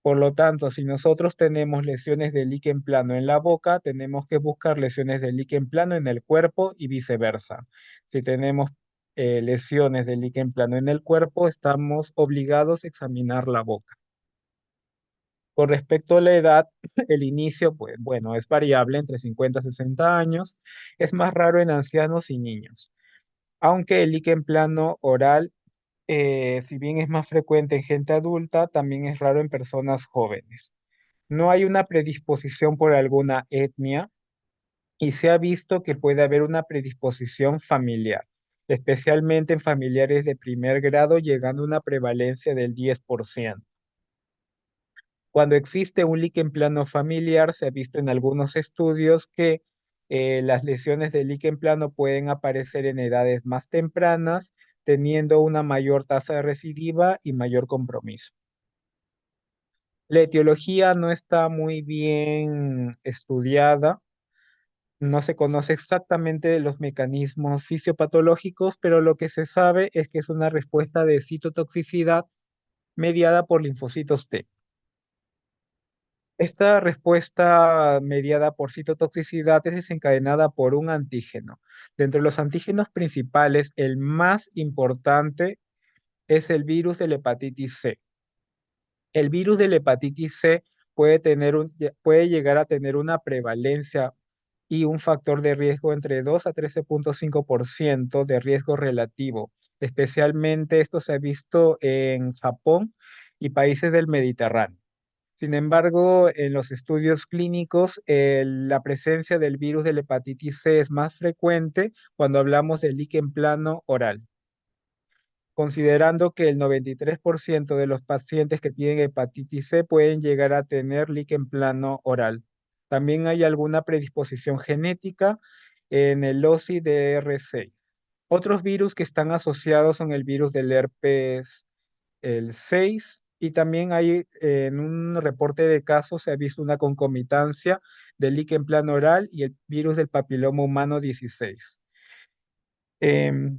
Por lo tanto, si nosotros tenemos lesiones de líquen plano en la boca, tenemos que buscar lesiones de líquen plano en el cuerpo y viceversa. Si tenemos lesiones de líquen plano en el cuerpo, estamos obligados a examinar la boca. Con respecto a la edad, el inicio, pues bueno, es variable entre 50 y 60 años. Es más raro en ancianos y niños. Aunque el líquen plano oral, si bien es más frecuente en gente adulta, también es raro en personas jóvenes. No hay una predisposición por alguna etnia. y se ha visto que puede haber una predisposición familiar, especialmente en familiares de primer grado, llegando a una prevalencia del 10%. Cuando existe un líquen plano familiar, se ha visto en algunos estudios que las lesiones de líquen plano pueden aparecer en edades más tempranas, teniendo una mayor tasa de recidiva y mayor compromiso. La etiología no está muy bien estudiada, no se conoce exactamente los mecanismos fisiopatológicos, pero lo que se sabe es que es una respuesta de citotoxicidad mediada por linfocitos T. Esta respuesta mediada por citotoxicidad es desencadenada por un antígeno. Dentro de los antígenos principales, el más importante es el virus de la hepatitis C. El virus de la hepatitis C puede llegar a tener una prevalencia y un factor de riesgo entre 2 a 13,5% de riesgo relativo. Especialmente esto se ha visto en Japón y países del Mediterráneo. Sin embargo, en los estudios clínicos, la presencia del virus de la hepatitis C es más frecuente cuando hablamos del líquen plano oral, considerando que el 93% de los pacientes que tienen hepatitis C pueden llegar a tener líquen plano oral. También hay alguna predisposición genética en el OSI de R6. Otros virus que están asociados son el virus del herpes el 6 y también hay en un reporte de casos se ha visto una concomitancia del líquen plano oral y el virus del papiloma humano 16. Em,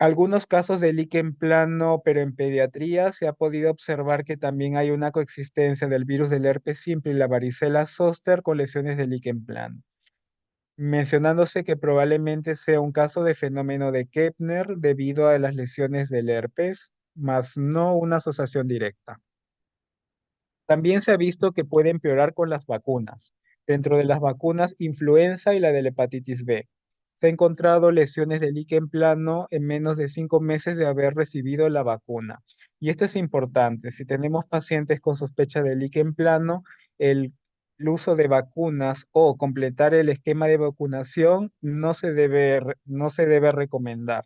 Algunos casos de líquen plano, pero en pediatría se ha podido observar que también hay una coexistencia del virus del herpes simple y la varicela zoster con lesiones de líquen plano, mencionándose que probablemente sea un caso de fenómeno de Kepner debido a las lesiones del herpes, más no una asociación directa. También se ha visto que puede empeorar con las vacunas. Dentro de las vacunas, influenza y la de la hepatitis B. Se ha encontrado lesiones de líquen plano en menos de 5 meses de haber recibido la vacuna. Y esto es importante. Si tenemos pacientes con sospecha de líquen plano, el uso de vacunas o completar el esquema de vacunación no se debe recomendar.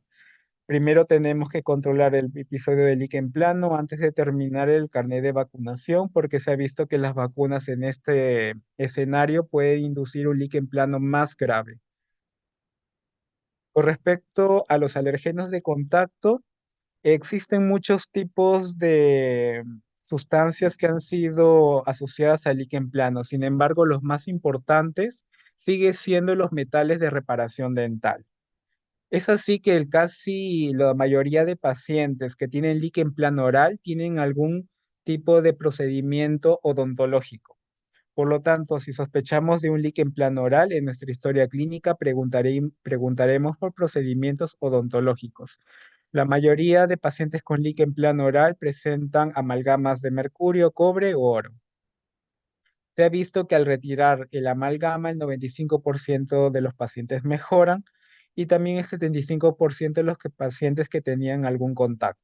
Primero tenemos que controlar el episodio de líquen plano antes de terminar el carnet de vacunación, porque se ha visto que las vacunas en este escenario pueden inducir un líquen plano más grave. Con respecto a los alérgenos de contacto, existen muchos tipos de sustancias que han sido asociadas al líquen plano. Sin embargo, los más importantes siguen siendo los metales de reparación dental. Es así que casi la mayoría de pacientes que tienen líquen plano oral tienen algún tipo de procedimiento odontológico. Por lo tanto, si sospechamos de un líquen plano oral, en nuestra historia clínica preguntaremos por procedimientos odontológicos. La mayoría de pacientes con líquen plano oral presentan amalgamas de mercurio, cobre o oro. Se ha visto que al retirar el amalgama, el 95% de los pacientes mejoran y también el 75% de los pacientes que tenían algún contacto.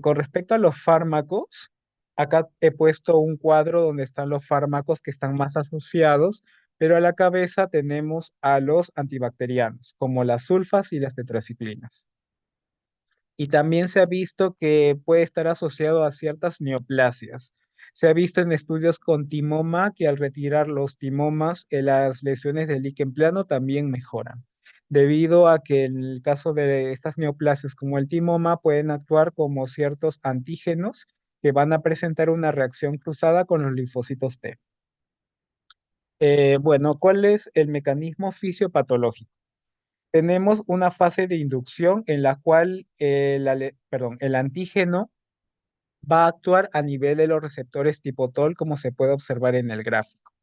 Con respecto a los fármacos, acá he puesto un cuadro donde están los fármacos que están más asociados, pero a la cabeza tenemos a los antibacterianos, como las sulfas y las tetraciclinas. Y también se ha visto que puede estar asociado a ciertas neoplasias. Se ha visto en estudios con timoma que al retirar los timomas, las lesiones del líquen plano también mejoran, debido a que en el caso de estas neoplasias como el timoma pueden actuar como ciertos antígenos que van a presentar una reacción cruzada con los linfocitos T. Bueno, ¿cuál es el mecanismo fisiopatológico? Tenemos una fase de inducción en la cual el antígeno va a actuar a nivel de los receptores tipo TOL, como se puede observar en el gráfico.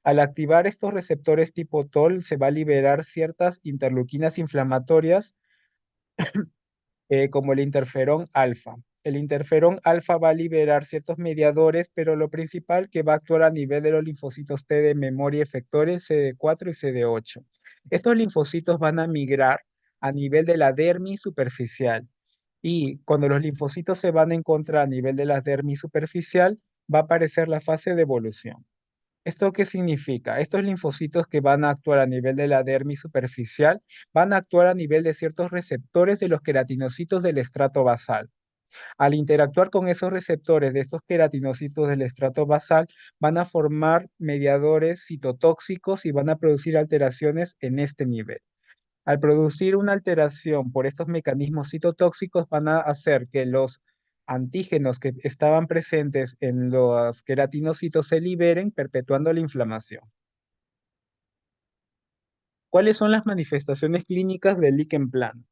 Al activar estos receptores tipo TOL, se va a liberar ciertas interleuquinas inflamatorias, como el interferón alfa. El interferón alfa va a liberar ciertos mediadores, pero lo principal que va a actuar a nivel de los linfocitos T de memoria efectores CD4 y CD8. Estos linfocitos van a migrar a nivel de la dermis superficial. Y cuando los linfocitos se van a encontrar a nivel de la dermis superficial, va a aparecer la fase de evolución. ¿Esto qué significa? Estos linfocitos que van a actuar a nivel de la dermis superficial van a actuar a nivel de ciertos receptores de los queratinocitos del estrato basal. Al interactuar con esos receptores de estos queratinocitos del estrato basal, van a formar mediadores citotóxicos y van a producir alteraciones en este nivel. Al producir una alteración por estos mecanismos citotóxicos, van a hacer que los antígenos que estaban presentes en los queratinocitos se liberen, perpetuando la inflamación. ¿Cuáles son las manifestaciones clínicas del líquen plano?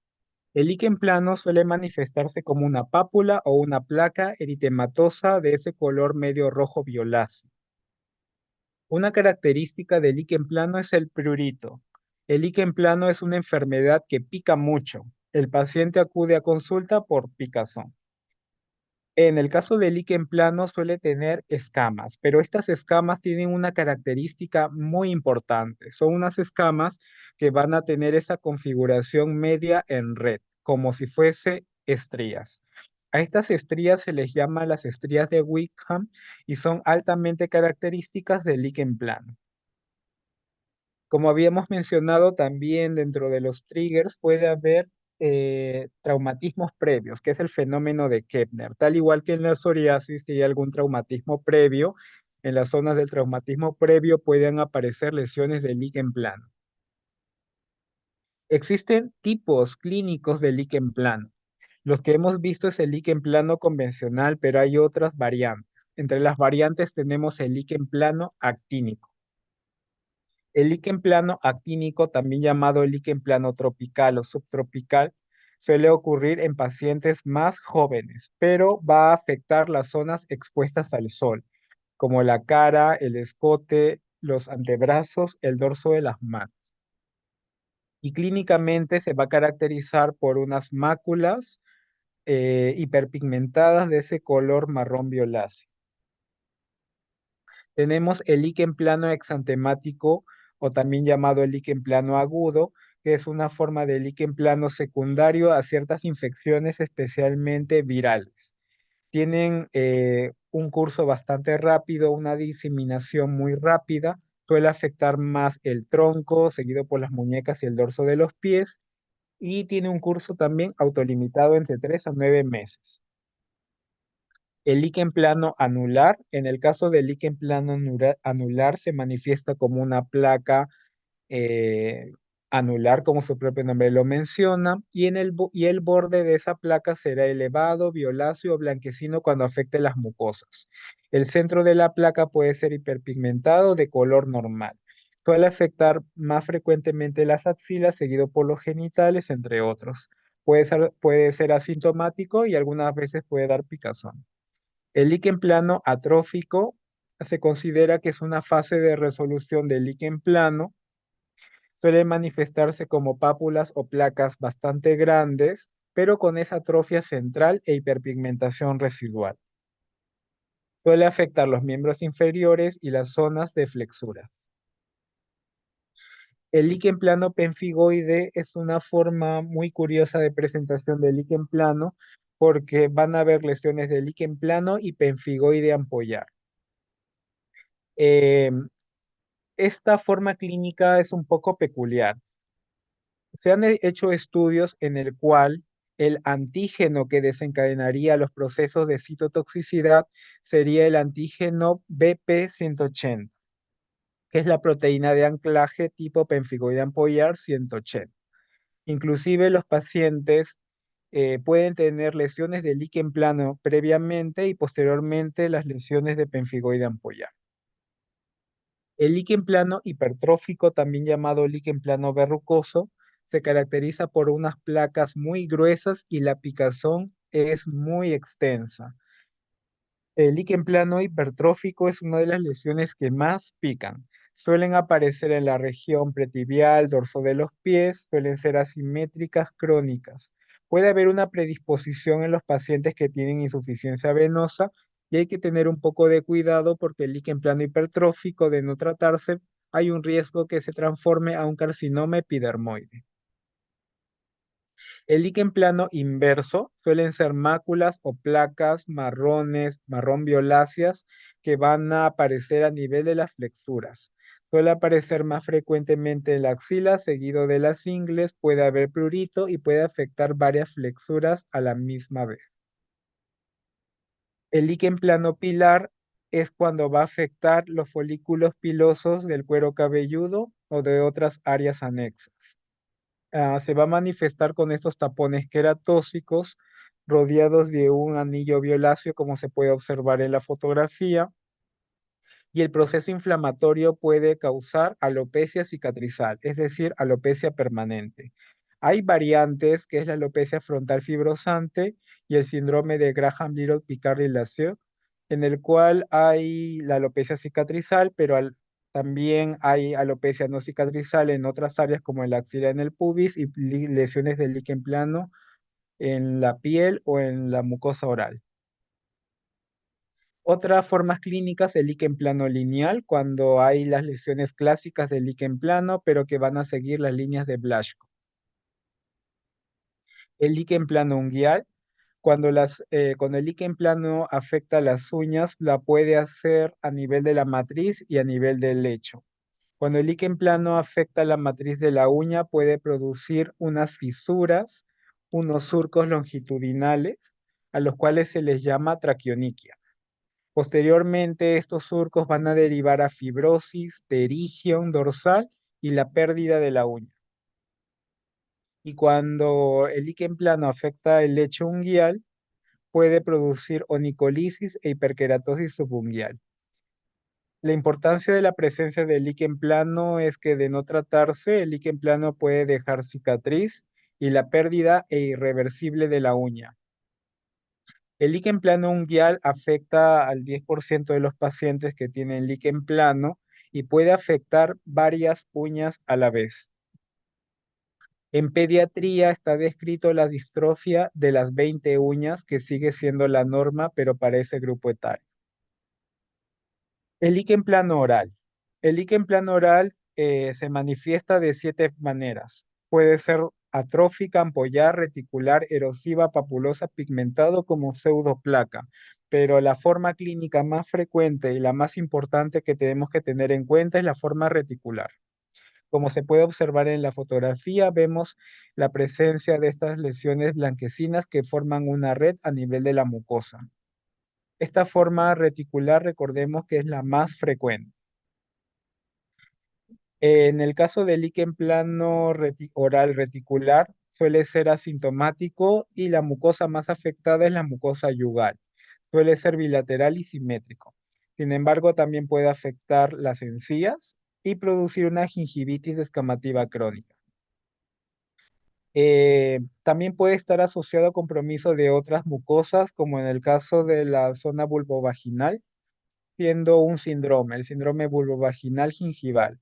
El líquen plano suele manifestarse como una pápula o una placa eritematosa de ese color medio rojo violáceo. Una característica del líquen plano es el prurito. El líquen plano es una enfermedad que pica mucho. El paciente acude a consulta por picazón. En el caso del líquen plano suele tener escamas, pero estas escamas tienen una característica muy importante. Son unas escamas que van a tener esa configuración media en red, como si fuese estrías. A estas estrías se les llama las estrías de Wickham y son altamente características del líquen plano. Como habíamos mencionado, también dentro de los triggers puede haber traumatismos previos, que es el fenómeno de Kepner. Tal igual que en la psoriasis, si hay algún traumatismo previo, en las zonas del traumatismo previo pueden aparecer lesiones de líquen plano. Existen tipos clínicos de líquen plano. Los que hemos visto es el líquen plano convencional, pero hay otras variantes. Entre las variantes tenemos el líquen plano actínico. El líquen plano actínico, también llamado líquen plano tropical o subtropical, suele ocurrir en pacientes más jóvenes, pero va a afectar las zonas expuestas al sol, como la cara, el escote, los antebrazos, el dorso de las manos. Y clínicamente se va a caracterizar por unas máculas hiperpigmentadas de ese color marrón violáceo. Tenemos el líquen plano exantemático o también llamado el líquen plano agudo, que es una forma de líquen plano secundario a ciertas infecciones especialmente virales. Tienen un curso bastante rápido, una diseminación muy rápida, suele afectar más el tronco, seguido por las muñecas y el dorso de los pies, y tiene un curso también autolimitado entre 3 a 9 meses. El líquen plano anular, en el caso del líquen plano anular, se manifiesta como una placa eh, anular, como su propio nombre lo menciona, y el borde de esa placa será elevado, violáceo o blanquecino cuando afecte las mucosas. El centro de la placa puede ser hiperpigmentado de color normal. Suele afectar más frecuentemente las axilas, seguido por los genitales, entre otros. Puede ser asintomático y algunas veces puede dar picazón. El líquen plano atrófico se considera que es una fase de resolución del líquen plano. Suele manifestarse como pápulas o placas bastante grandes, pero con esa atrofia central e hiperpigmentación residual. Suele afectar los miembros inferiores y las zonas de flexura. El líquen plano pemfigoide es una forma muy curiosa de presentación del líquen plano porque van a haber lesiones de líquen plano y pemfigoide ampollar. Eh, Esta forma clínica es un poco peculiar. Se han hecho estudios en el cual el antígeno que desencadenaría los procesos de citotoxicidad sería el antígeno BP180, que es la proteína de anclaje tipo pemfigoide ampollar 180. Inclusive los pacientes pueden tener lesiones de líquen plano previamente y posteriormente las lesiones de pemfigoide ampollar. El líquen plano hipertrófico, también llamado líquen plano verrucoso, se caracteriza por unas placas muy gruesas y la picazón es muy extensa. El líquen plano hipertrófico es una de las lesiones que más pican. Suelen aparecer en la región pretibial, dorso de los pies, suelen ser asimétricas crónicas. Puede haber una predisposición en los pacientes que tienen insuficiencia venosa y hay que tener un poco de cuidado porque el líquen plano hipertrófico, de no tratarse, hay un riesgo que se transforme a un carcinoma epidermoide. El líquen plano inverso suelen ser máculas o placas marrones, marrón violáceas que van a aparecer a nivel de las flexuras. Suele aparecer más frecuentemente en la axila, seguido de las ingles, puede haber prurito y puede afectar varias flexuras a la misma vez. El líquen plano pilar es cuando va a afectar los folículos pilosos del cuero cabelludo o de otras áreas anexas. Se va a manifestar con estos tapones queratóxicos rodeados de un anillo violáceo, como se puede observar en la fotografía, y el proceso inflamatorio puede causar alopecia cicatrizal, es decir, alopecia permanente. Hay variantes, que es la alopecia frontal fibrosante y el síndrome de Graham-Little-Picard-Dilaceux, en el cual hay la alopecia cicatrizal, pero también hay alopecia no cicatrizal en otras áreas como en la axila, en el pubis y lesiones del líquen plano en la piel o en la mucosa oral. Otras formas clínicas del líquen plano lineal, cuando hay las lesiones clásicas del líquen plano, pero que van a seguir las líneas de Blaschko. El líquen plano unguial, cuando el líquen plano afecta las uñas, la puede hacer a nivel de la matriz y a nivel del lecho. Cuando el líquen plano afecta la matriz de la uña, puede producir unas fisuras, unos surcos longitudinales, a los cuales se les llama traquioniquia. Posteriormente, estos surcos van a derivar a fibrosis, pterigión dorsal y la pérdida de la uña. Y cuando el líquen plano afecta el lecho unguial, puede producir onicolisis e hiperkeratosis subunguial. La importancia de la presencia del líquen plano es que de no tratarse, el líquen plano puede dejar cicatriz y la pérdida irreversible de la uña. El líquen plano unguial afecta al 10% de los pacientes que tienen líquen plano y puede afectar varias uñas a la vez. En pediatría está descrito la distrofia de las 20 uñas, que sigue siendo la norma, pero para ese grupo etario. El líquen plano oral. El líquen plano oral se manifiesta de 7 maneras. Puede ser atrófica, ampollar, reticular, erosiva, papulosa, pigmentado como pseudoplaca. Pero la forma clínica más frecuente y la más importante que tenemos que tener en cuenta es la forma reticular. Como se puede observar en la fotografía, vemos la presencia de estas lesiones blanquecinas que forman una red a nivel de la mucosa. Esta forma reticular, recordemos que es la más frecuente. En el caso del líquen plano oral reticular, suele ser asintomático y la mucosa más afectada es la mucosa yugal. Suele ser bilateral y simétrico. Sin embargo, también puede afectar las encías y producir una gingivitis descamativa crónica. También puede estar asociado a compromiso de otras mucosas, como en el caso de la zona vulvovaginal, siendo un síndrome, el síndrome vulvovaginal gingival,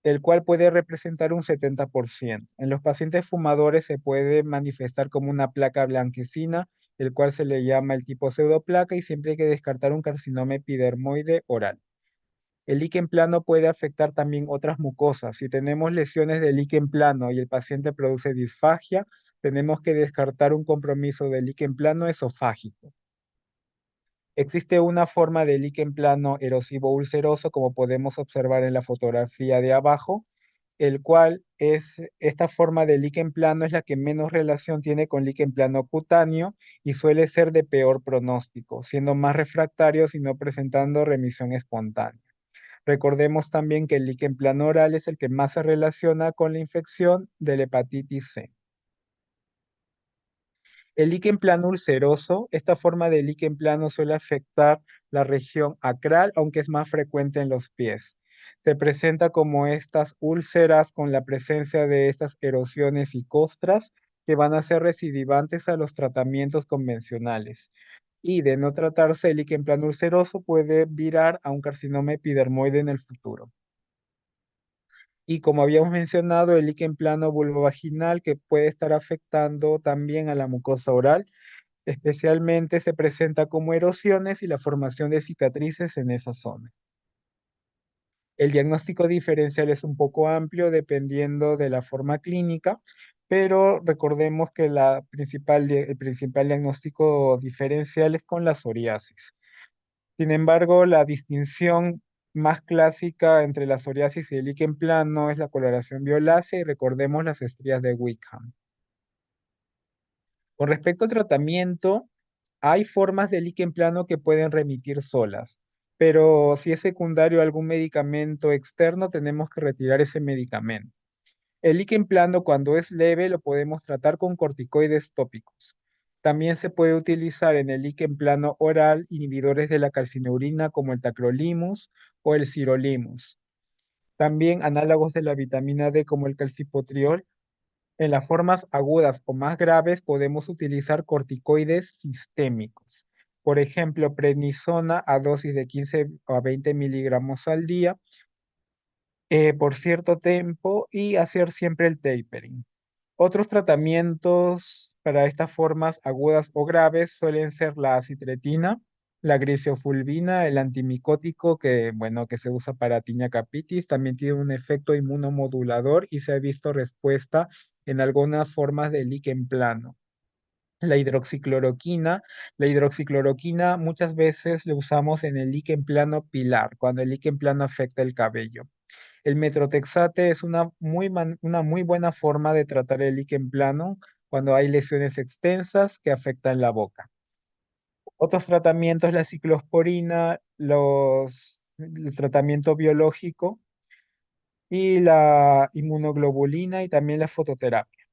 el cual puede representar un 70%. En los pacientes fumadores se puede manifestar como una placa blanquecina, el cual se le llama el tipo pseudoplaca, y siempre hay que descartar un carcinoma epidermoide oral. El líquen plano puede afectar también otras mucosas. Si tenemos lesiones de líquen plano y el paciente produce disfagia, tenemos que descartar un compromiso del líquen plano esofágico. Existe una forma de líquen plano erosivo ulceroso, como podemos observar en la fotografía de abajo, el cual esta forma de líquen plano es la que menos relación tiene con líquen plano cutáneo y suele ser de peor pronóstico, siendo más refractario y no presentando remisión espontánea. Recordemos también que el líquen plano oral es el que más se relaciona con la infección de la hepatitis C. El líquen plano ulceroso, esta forma de líquen plano suele afectar la región acral, aunque es más frecuente en los pies. Se presenta como estas úlceras con la presencia de estas erosiones y costras que van a ser recidivantes a los tratamientos convencionales. Y de no tratarse, el líquen plano ulceroso puede virar a un carcinoma epidermoide en el futuro. Y como habíamos mencionado, el líquen plano vulvovaginal que puede estar afectando también a la mucosa oral, especialmente se presenta como erosiones y la formación de cicatrices en esa zona. El diagnóstico diferencial es un poco amplio dependiendo de la forma clínica, pero recordemos que el principal diagnóstico diferencial es con la psoriasis. Sin embargo, la distinción más clásica entre la psoriasis y el líquen plano es la coloración violácea y recordemos las estrías de Wickham. Con respecto al tratamiento, hay formas de líquen plano que pueden remitir solas, pero si es secundario a algún medicamento externo, tenemos que retirar ese medicamento. El líquen plano, cuando es leve, lo podemos tratar con corticoides tópicos. También se puede utilizar en el líquen plano oral inhibidores de la calcineurina como el tacrolimus o el sirolimus. También análogos de la vitamina D como el calcipotriol. En las formas agudas o más graves podemos utilizar corticoides sistémicos. Por ejemplo, prednisona a dosis de 15 a 20 miligramos al día por cierto tiempo y hacer siempre el tapering. Otros tratamientos para estas formas agudas o graves suelen ser la acitretina, la grisofulvina, el antimicótico que se usa para tiña capitis, también tiene un efecto inmunomodulador y se ha visto respuesta en algunas formas de líquen plano. La hidroxicloroquina muchas veces la usamos en el líquen plano pilar, cuando el líquen plano afecta el cabello. El metrotexate es una muy buena forma de tratar el líquen plano cuando hay lesiones extensas que afectan la boca. Otros tratamientos, la ciclosporina, el tratamiento biológico y la inmunoglobulina y también la fototerapia.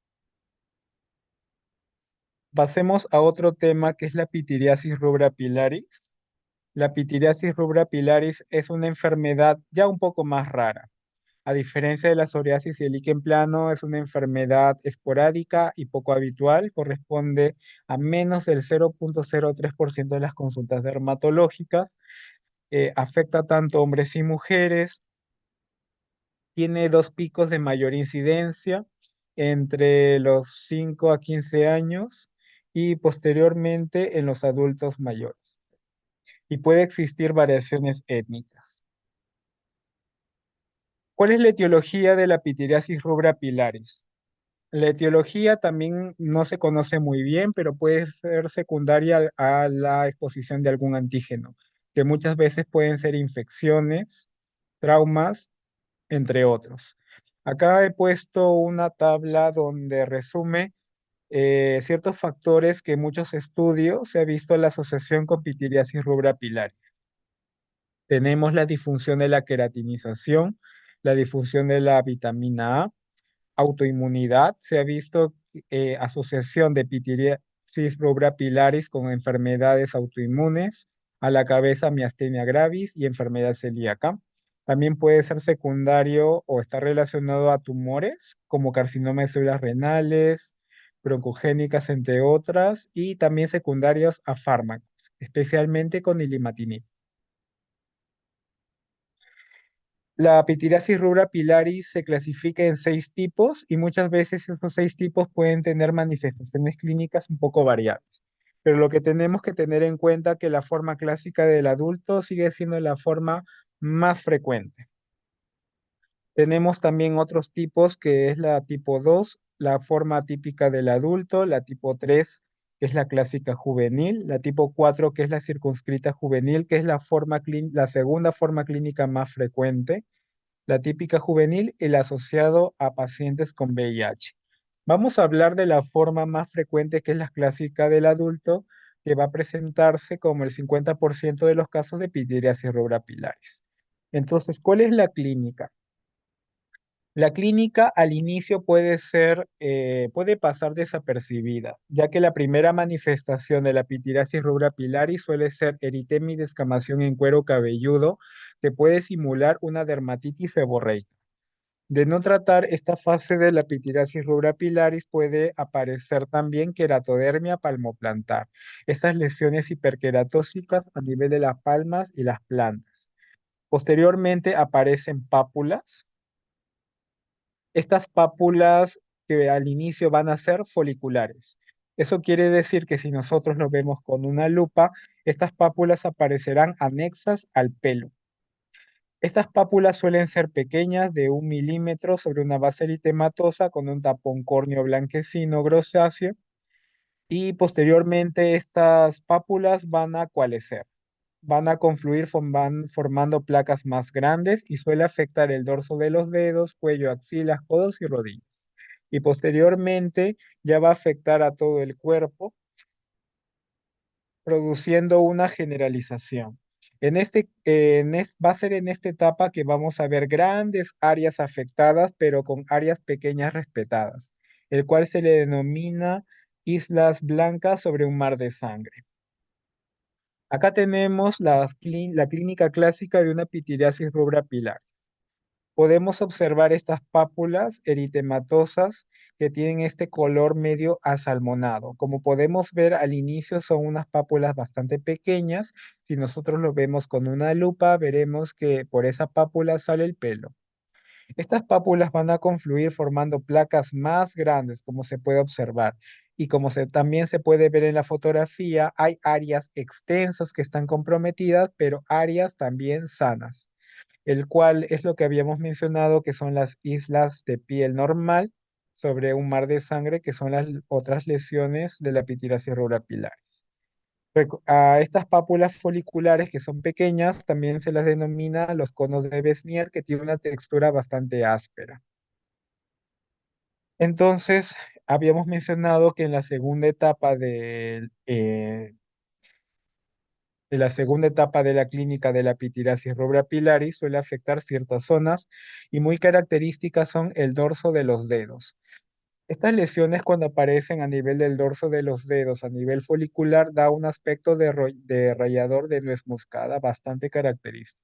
Pasemos a otro tema que es la pitiriasis rubra pilaris. La pitiriasis rubra pilaris es una enfermedad ya un poco más rara. A diferencia de la psoriasis y el líquen plano, es una enfermedad esporádica y poco habitual, corresponde a menos del 0,03% de las consultas dermatológicas, afecta tanto hombres y mujeres, tiene dos picos de mayor incidencia entre los 5 a 15 años y posteriormente en los adultos mayores, y puede existir variaciones étnicas. ¿Cuál es la etiología de la pitiriasis rubra pilaris? La etiología también no se conoce muy bien, pero puede ser secundaria a la exposición de algún antígeno, que muchas veces pueden ser infecciones, traumas, entre otros. Acá he puesto una tabla donde resume ciertos factores que en muchos estudios se ha visto la asociación con pitiriasis rubra pilaris. Tenemos la disfunción de la queratinización, la disfunción de la vitamina A, autoinmunidad, se ha visto asociación de pitiriasis rubra pilaris con enfermedades autoinmunes, a la cabeza miastenia gravis y enfermedad celíaca. También puede ser secundario o está relacionado a tumores como carcinoma de células renales, broncogénicas, entre otras, y también secundarios a fármacos, especialmente con ilimatinib. La pitiriasis rubra pilaris se clasifica en 6 tipos y muchas veces esos 6 tipos pueden tener manifestaciones clínicas un poco variables. Pero lo que tenemos que tener en cuenta es que la forma clásica del adulto sigue siendo la forma más frecuente. Tenemos también otros tipos que es la tipo 2, la forma típica del adulto, la tipo 3, que es la clásica juvenil, la tipo 4, que es la circunscrita juvenil, que es la segunda forma clínica más frecuente, la típica juvenil y el asociado a pacientes con VIH. Vamos a hablar de la forma más frecuente, que es la clásica del adulto, que va a presentarse como el 50% de los casos de pityriasis rubra pilaris. Entonces, ¿cuál es la clínica? La clínica al inicio puede pasar desapercibida, ya que la primera manifestación de la pitiriasis rubra pilaris suele ser eritema y descamación en cuero cabelludo, que puede simular una dermatitis seborreica. De no tratar esta fase de la pitiriasis rubra pilaris, puede aparecer también queratodermia palmoplantar, estas lesiones hiperqueratóxicas a nivel de las palmas y las plantas. Posteriormente aparecen pápulas. Estas pápulas que al inicio van a ser foliculares. Eso quiere decir que si nosotros lo vemos con una lupa, estas pápulas aparecerán anexas al pelo. Estas pápulas suelen ser pequeñas, de 1 milímetro, sobre una base eritematosa con un tapón córneo blanquecino grosáceo, y posteriormente estas pápulas van a coalescer, van a confluir formando placas más grandes y suele afectar el dorso de los dedos, cuello, axilas, codos y rodillas. Y posteriormente ya va a afectar a todo el cuerpo, produciendo una generalización. Va a ser en esta etapa que vamos a ver grandes áreas afectadas, pero con áreas pequeñas respetadas, el cual se le denomina islas blancas sobre un mar de sangre. Acá tenemos la clínica clásica de una pitiriasis rubra pilar. Podemos observar estas pápulas eritematosas que tienen este color medio asalmonado. Como podemos ver al inicio son unas pápulas bastante pequeñas. Si nosotros lo vemos con una lupa, veremos que por esa pápula sale el pelo. Estas pápulas van a confluir formando placas más grandes, como se puede observar. Y como también se puede ver en la fotografía, hay áreas extensas que están comprometidas, pero áreas también sanas, el cual es lo que habíamos mencionado, que son las islas de piel normal sobre un mar de sangre, que son las otras lesiones de la pitiriasis rubra pilaris. A estas pápulas foliculares que son pequeñas también se las denomina los conos de Besnier, que tiene una textura bastante áspera. Entonces, habíamos mencionado que en la segunda etapa de la clínica de la pitiriasis rubra pilaris suele afectar ciertas zonas, y muy características son el dorso de los dedos. Estas lesiones, cuando aparecen a nivel del dorso de los dedos, a nivel folicular, da un aspecto de rayador de nuez moscada bastante característico.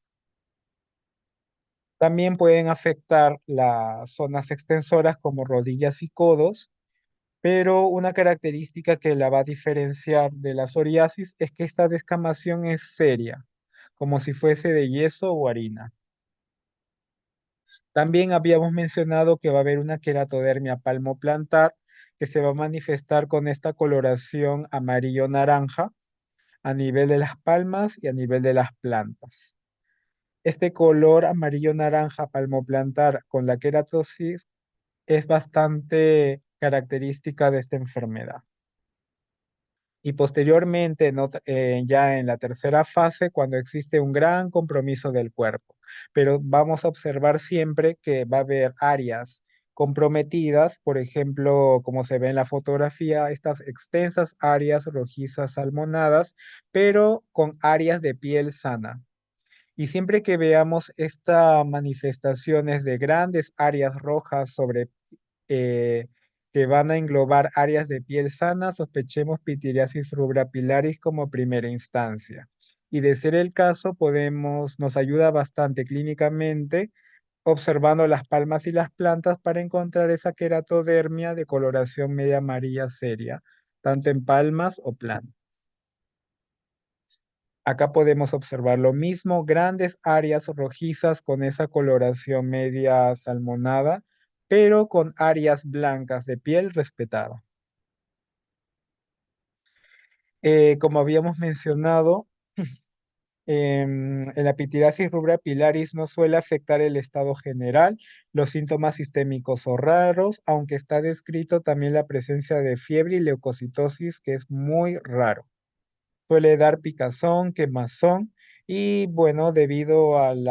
También pueden afectar las zonas extensoras como rodillas y codos, pero una característica que la va a diferenciar de la psoriasis es que esta descamación es seria, como si fuese de yeso o harina. También habíamos mencionado que va a haber una queratodermia palmoplantar que se va a manifestar con esta coloración amarillo-naranja a nivel de las palmas y a nivel de las plantas. Este color amarillo-naranja palmoplantar con la queratosis es bastante característica de esta enfermedad. Y posteriormente, ya en la tercera fase, cuando existe un gran compromiso del cuerpo. Pero vamos a observar siempre que va a haber áreas comprometidas, por ejemplo, como se ve en la fotografía, estas extensas áreas rojizas salmonadas, pero con áreas de piel sana. Y siempre que veamos estas manifestaciones de grandes áreas rojas eh, que van a englobar áreas de piel sana, sospechemos pitiriasis rubra pilaris como primera instancia. Y de ser el caso, nos ayuda bastante clínicamente observando las palmas y las plantas para encontrar esa queratodermia de coloración media amarilla seria, tanto en palmas o plantas. Acá podemos observar lo mismo, grandes áreas rojizas con esa coloración media salmonada, pero con áreas blancas de piel respetada. Como habíamos mencionado, en la pitiriasis rubra pilaris no suele afectar el estado general, los síntomas sistémicos son raros, aunque está descrito también la presencia de fiebre y leucocitosis, que es muy raro. Suele dar picazón, quemazón, y bueno, debido al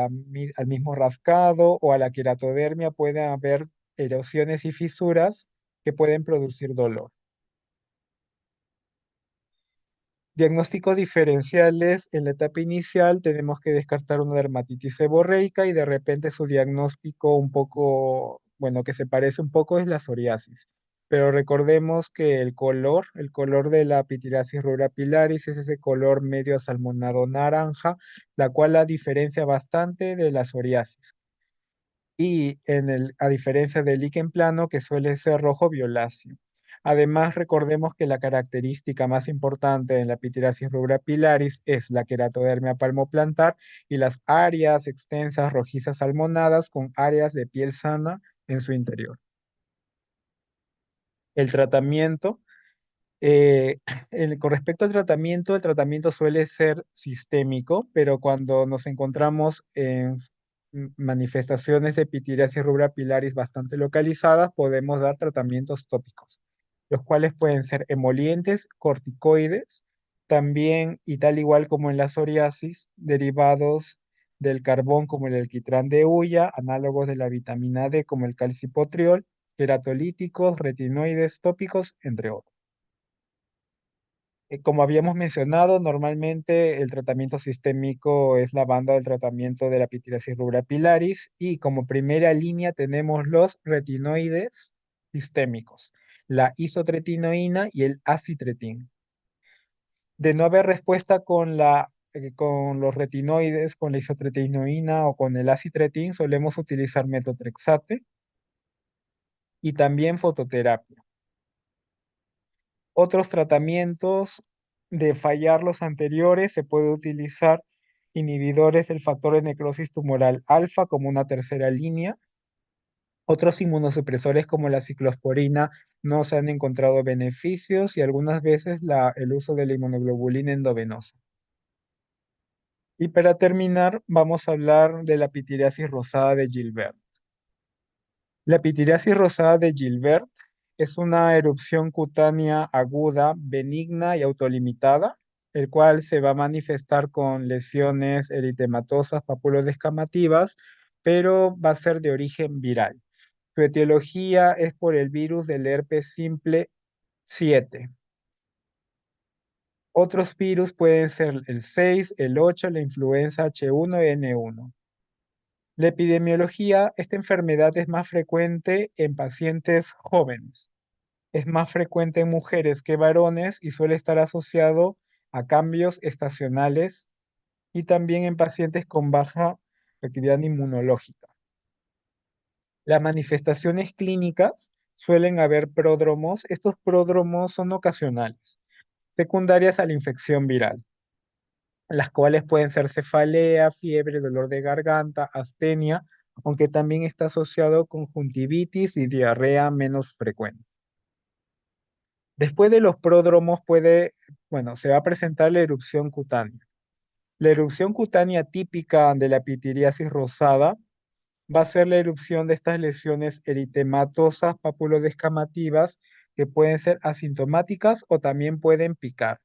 mismo rascado o a la queratodermia pueden haber erosiones y fisuras que pueden producir dolor. Diagnósticos diferenciales: en la etapa inicial tenemos que descartar una dermatitis seborreica, y de repente su diagnóstico un poco, bueno, que se parece un poco, es la psoriasis. Pero recordemos que el color de la pitiriasis rubra pilaris es ese color medio asalmonado naranja, la cual la diferencia bastante de la psoriasis. Y a diferencia del líquen plano, que suele ser rojo violáceo. Además, recordemos que la característica más importante en la pitiriasis rubra pilaris es la queratodermia palmoplantar y las áreas extensas rojizas salmonadas con áreas de piel sana en su interior. El tratamiento, eh, con respecto al tratamiento, el tratamiento suele ser sistémico, pero cuando nos encontramos manifestaciones de pitiriasis rubra pilaris bastante localizadas, podemos dar tratamientos tópicos, los cuales pueden ser emolientes, corticoides, también, y tal igual como en la psoriasis, derivados del carbón como el alquitrán de hulla, análogos de la vitamina D como el calcipotriol, queratolíticos, retinoides tópicos, entre otros. Como habíamos mencionado, normalmente el tratamiento sistémico es la banda del tratamiento de la pitiriasis rubra pilaris y como primera línea tenemos los retinoides sistémicos, la isotretinoína y el acitretin. De no haber respuesta con los retinoides, con la isotretinoína o con el acitretin, solemos utilizar metotrexate y también fototerapia. Otros tratamientos de fallar los anteriores se puede utilizar inhibidores del factor de necrosis tumoral alfa como una tercera línea. Otros inmunosupresores como la ciclosporina no se han encontrado beneficios y algunas veces el uso de la inmunoglobulina endovenosa. Y para terminar, vamos a hablar de la pitiriasis rosada de Gilbert. La pitiriasis rosada de Gilbert es una erupción cutánea aguda, benigna y autolimitada, el cual se va a manifestar con lesiones eritematosas papulodescamativas, pero va a ser de origen viral. Su etiología es por el virus del herpes simple 7. Otros virus pueden ser el 6, el 8, la influenza H1N1. La epidemiología, esta enfermedad es más frecuente en pacientes jóvenes. Es más frecuente en mujeres que varones y suele estar asociado a cambios estacionales y también en pacientes con baja actividad inmunológica. Las manifestaciones clínicas suelen haber pródromos. Estos pródromos son ocasionales, secundarias a la infección viral, las cuales pueden ser cefalea, fiebre, dolor de garganta, astenia, aunque también está asociado con conjuntivitis y diarrea menos frecuente. Después de los pródromos se va a presentar la erupción cutánea. La erupción cutánea típica de la pitiriasis rosada va a ser la erupción de estas lesiones eritematosas papulodescamativas que pueden ser asintomáticas o también pueden picar.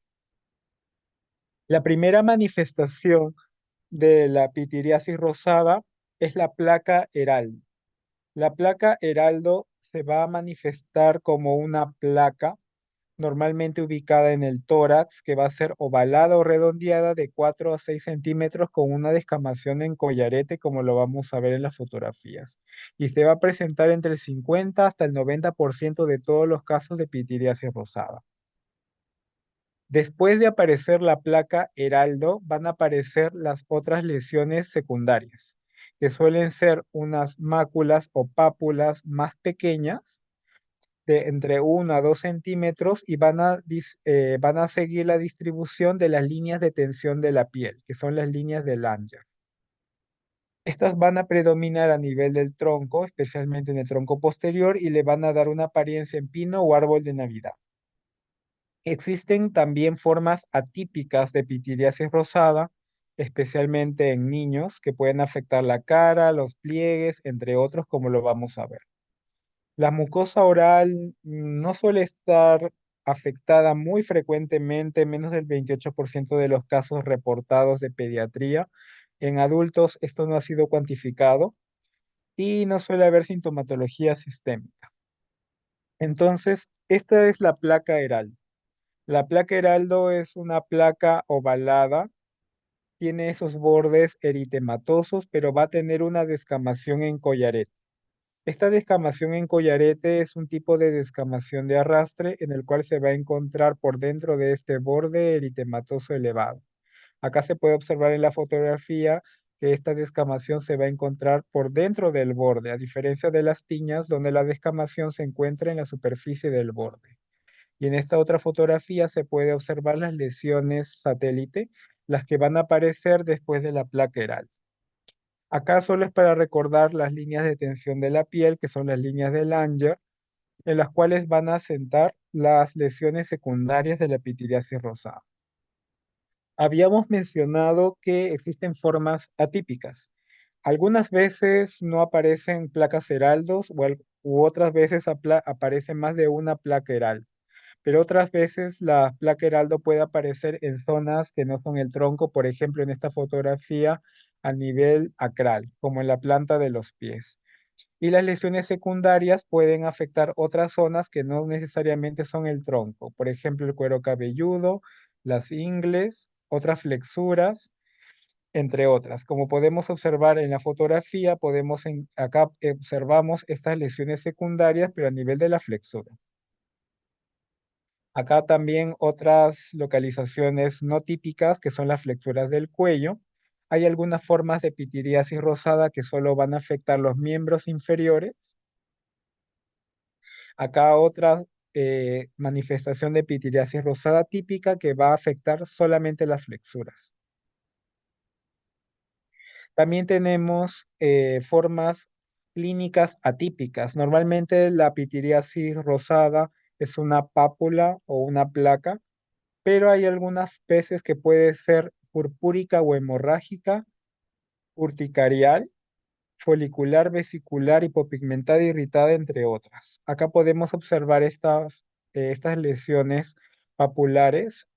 La primera manifestación de la pitiriasis rosada es la placa heraldo. La placa heraldo se va a manifestar como una placa normalmente ubicada en el tórax, que va a ser ovalada o redondeada de 4 a 6 centímetros con una descamación en collarete, como lo vamos a ver en las fotografías. Y se va a presentar entre el 50 hasta el 90% de todos los casos de pitiriasis rosada. Después de aparecer la placa heraldo, van a aparecer las otras lesiones secundarias, que suelen ser unas máculas o pápulas más pequeñas, de entre 1 a 2 centímetros, y van a seguir la distribución de las líneas de tensión de la piel, que son las líneas de Langer. Estas van a predominar a nivel del tronco, especialmente en el tronco posterior, y le van a dar una apariencia en pino o árbol de Navidad. Existen también formas atípicas de pitiriasis rosada, especialmente en niños, que pueden afectar la cara, los pliegues, entre otros, como lo vamos a ver. La mucosa oral no suele estar afectada muy frecuentemente, menos del 28% de los casos reportados de pediatría. En adultos esto no ha sido cuantificado y no suele haber sintomatología sistémica. Entonces, esta es la placa Heraldo. La placa Heraldo es una placa ovalada, tiene esos bordes eritematosos, pero va a tener una descamación en collarete. Esta descamación en collarete es un tipo de descamación de arrastre en el cual se va a encontrar por dentro de este borde eritematoso elevado. Acá se puede observar en la fotografía que esta descamación se va a encontrar por dentro del borde, a diferencia de las tiñas donde la descamación se encuentra en la superficie del borde. Y en esta otra fotografía se puede observar las lesiones satélite, las que van a aparecer después de la placa heráldica. Acá solo es para recordar las líneas de tensión de la piel, que son las líneas de Langer, en las cuales van a asentar las lesiones secundarias de la pitiriasis rosada. Habíamos mencionado que existen formas atípicas. Algunas veces no aparecen placas heraldos u otras veces aparece más de una placa heraldo, pero otras veces la placa heraldo puede aparecer en zonas que no son el tronco, por ejemplo, en esta fotografía a nivel acral, como en la planta de los pies. Y las lesiones secundarias pueden afectar otras zonas que no necesariamente son el tronco, por ejemplo, el cuero cabelludo, las ingles, otras flexuras, entre otras. Como podemos observar en la fotografía, acá observamos estas lesiones secundarias, pero a nivel de la flexura. Acá también otras localizaciones no típicas, que son las flexuras del cuello. Hay algunas formas de pitiriasis rosada que solo van a afectar los miembros inferiores. Acá otra manifestación de pitiriasis rosada típica que va a afectar solamente las flexuras. También tenemos formas clínicas atípicas. Normalmente la pitiriasis rosada es una pápula o una placa, pero hay algunas veces que puede ser purpúrica o hemorrágica, urticarial, folicular, vesicular, hipopigmentada, irritada, entre otras. Acá podemos observar estas lesiones papulares.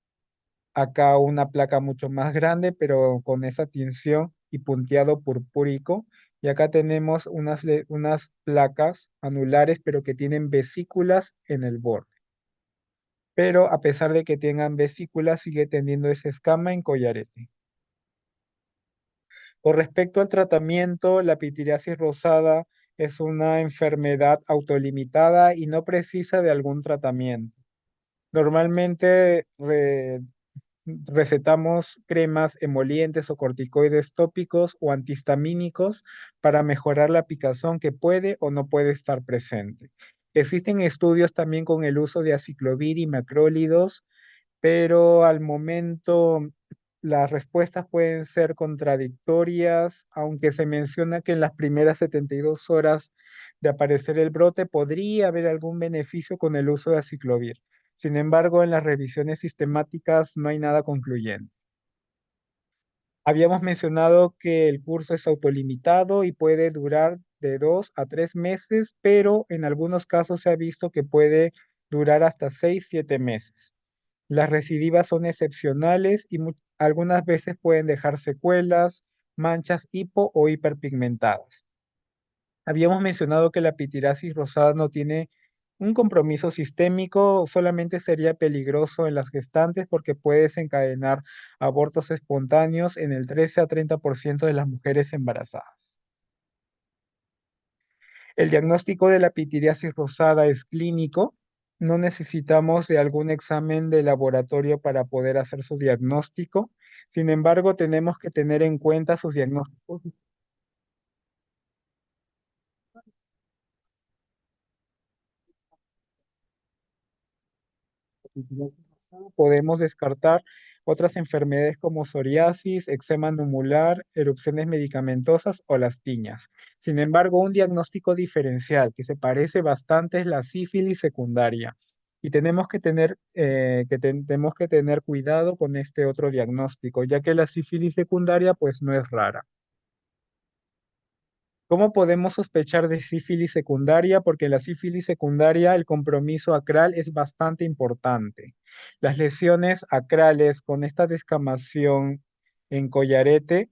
Acá una placa mucho más grande, pero con esa tinción y punteado purpúrico. Y acá tenemos unas placas anulares, pero que tienen vesículas en el borde. Pero a pesar de que tengan vesículas, sigue teniendo esa escama en collarete. Con respecto al tratamiento, la pitiriasis rosada es una enfermedad autolimitada y no precisa de algún tratamiento. Normalmente recetamos cremas emolientes o corticoides tópicos o antihistamínicos para mejorar la picazón que puede o no puede estar presente. Existen estudios también con el uso de aciclovir y macrólidos, pero al momento las respuestas pueden ser contradictorias, aunque se menciona que en las primeras 72 horas de aparecer el brote podría haber algún beneficio con el uso de aciclovir. Sin embargo, en las revisiones sistemáticas no hay nada concluyente. Habíamos mencionado que el curso es autolimitado y puede durar de 2 a 3 meses, pero en algunos casos se ha visto que puede durar hasta 6, 7 meses. Las recidivas son excepcionales y algunas veces pueden dejar secuelas, manchas hipo o hiperpigmentadas. Habíamos mencionado que la pitirasis rosada no tiene un compromiso sistémico, solamente sería peligroso en las gestantes porque puede desencadenar abortos espontáneos en el 13 a 30% de las mujeres embarazadas. El diagnóstico de la pitiriasis rosada es clínico. No necesitamos de algún examen de laboratorio para poder hacer su diagnóstico. Sin embargo, tenemos que tener en cuenta sus diagnósticos. Podemos descartar otras enfermedades como psoriasis, eczema numular, erupciones medicamentosas o las tiñas. Sin embargo, un diagnóstico diferencial que se parece bastante es la sífilis secundaria. Y tenemos que tener cuidado con este otro diagnóstico, ya que la sífilis secundaria pues no es rara. ¿Cómo podemos sospechar de sífilis secundaria? Porque la sífilis secundaria, el compromiso acral es bastante importante. Las lesiones acrales con esta descamación en collarete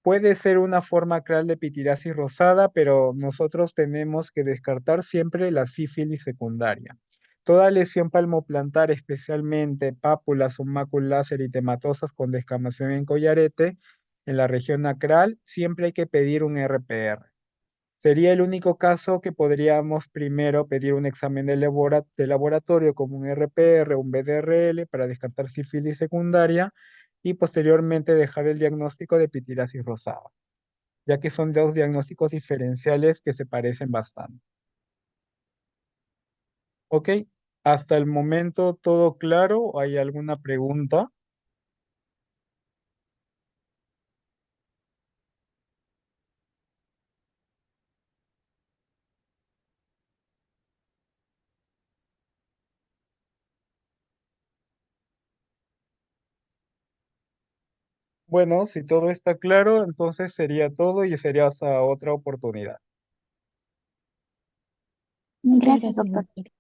puede ser una forma acral de pitirasis rosada, pero nosotros tenemos que descartar siempre la sífilis secundaria. Toda lesión palmoplantar, especialmente pápulas o máculas eritematosas con descamación en collarete, en la región acral, siempre hay que pedir un RPR. Sería el único caso que podríamos primero pedir un examen de laboratorio como un RPR o un BDRL para descartar sífilis secundaria y posteriormente dejar el diagnóstico de pitirasis rosada, ya que son dos diagnósticos diferenciales que se parecen bastante. ¿Ok? Hasta el momento todo claro. ¿Hay alguna pregunta? Bueno, si todo está claro, entonces sería todo y sería hasta otra oportunidad. Muchas Gracias, gracias, doctor. doctor.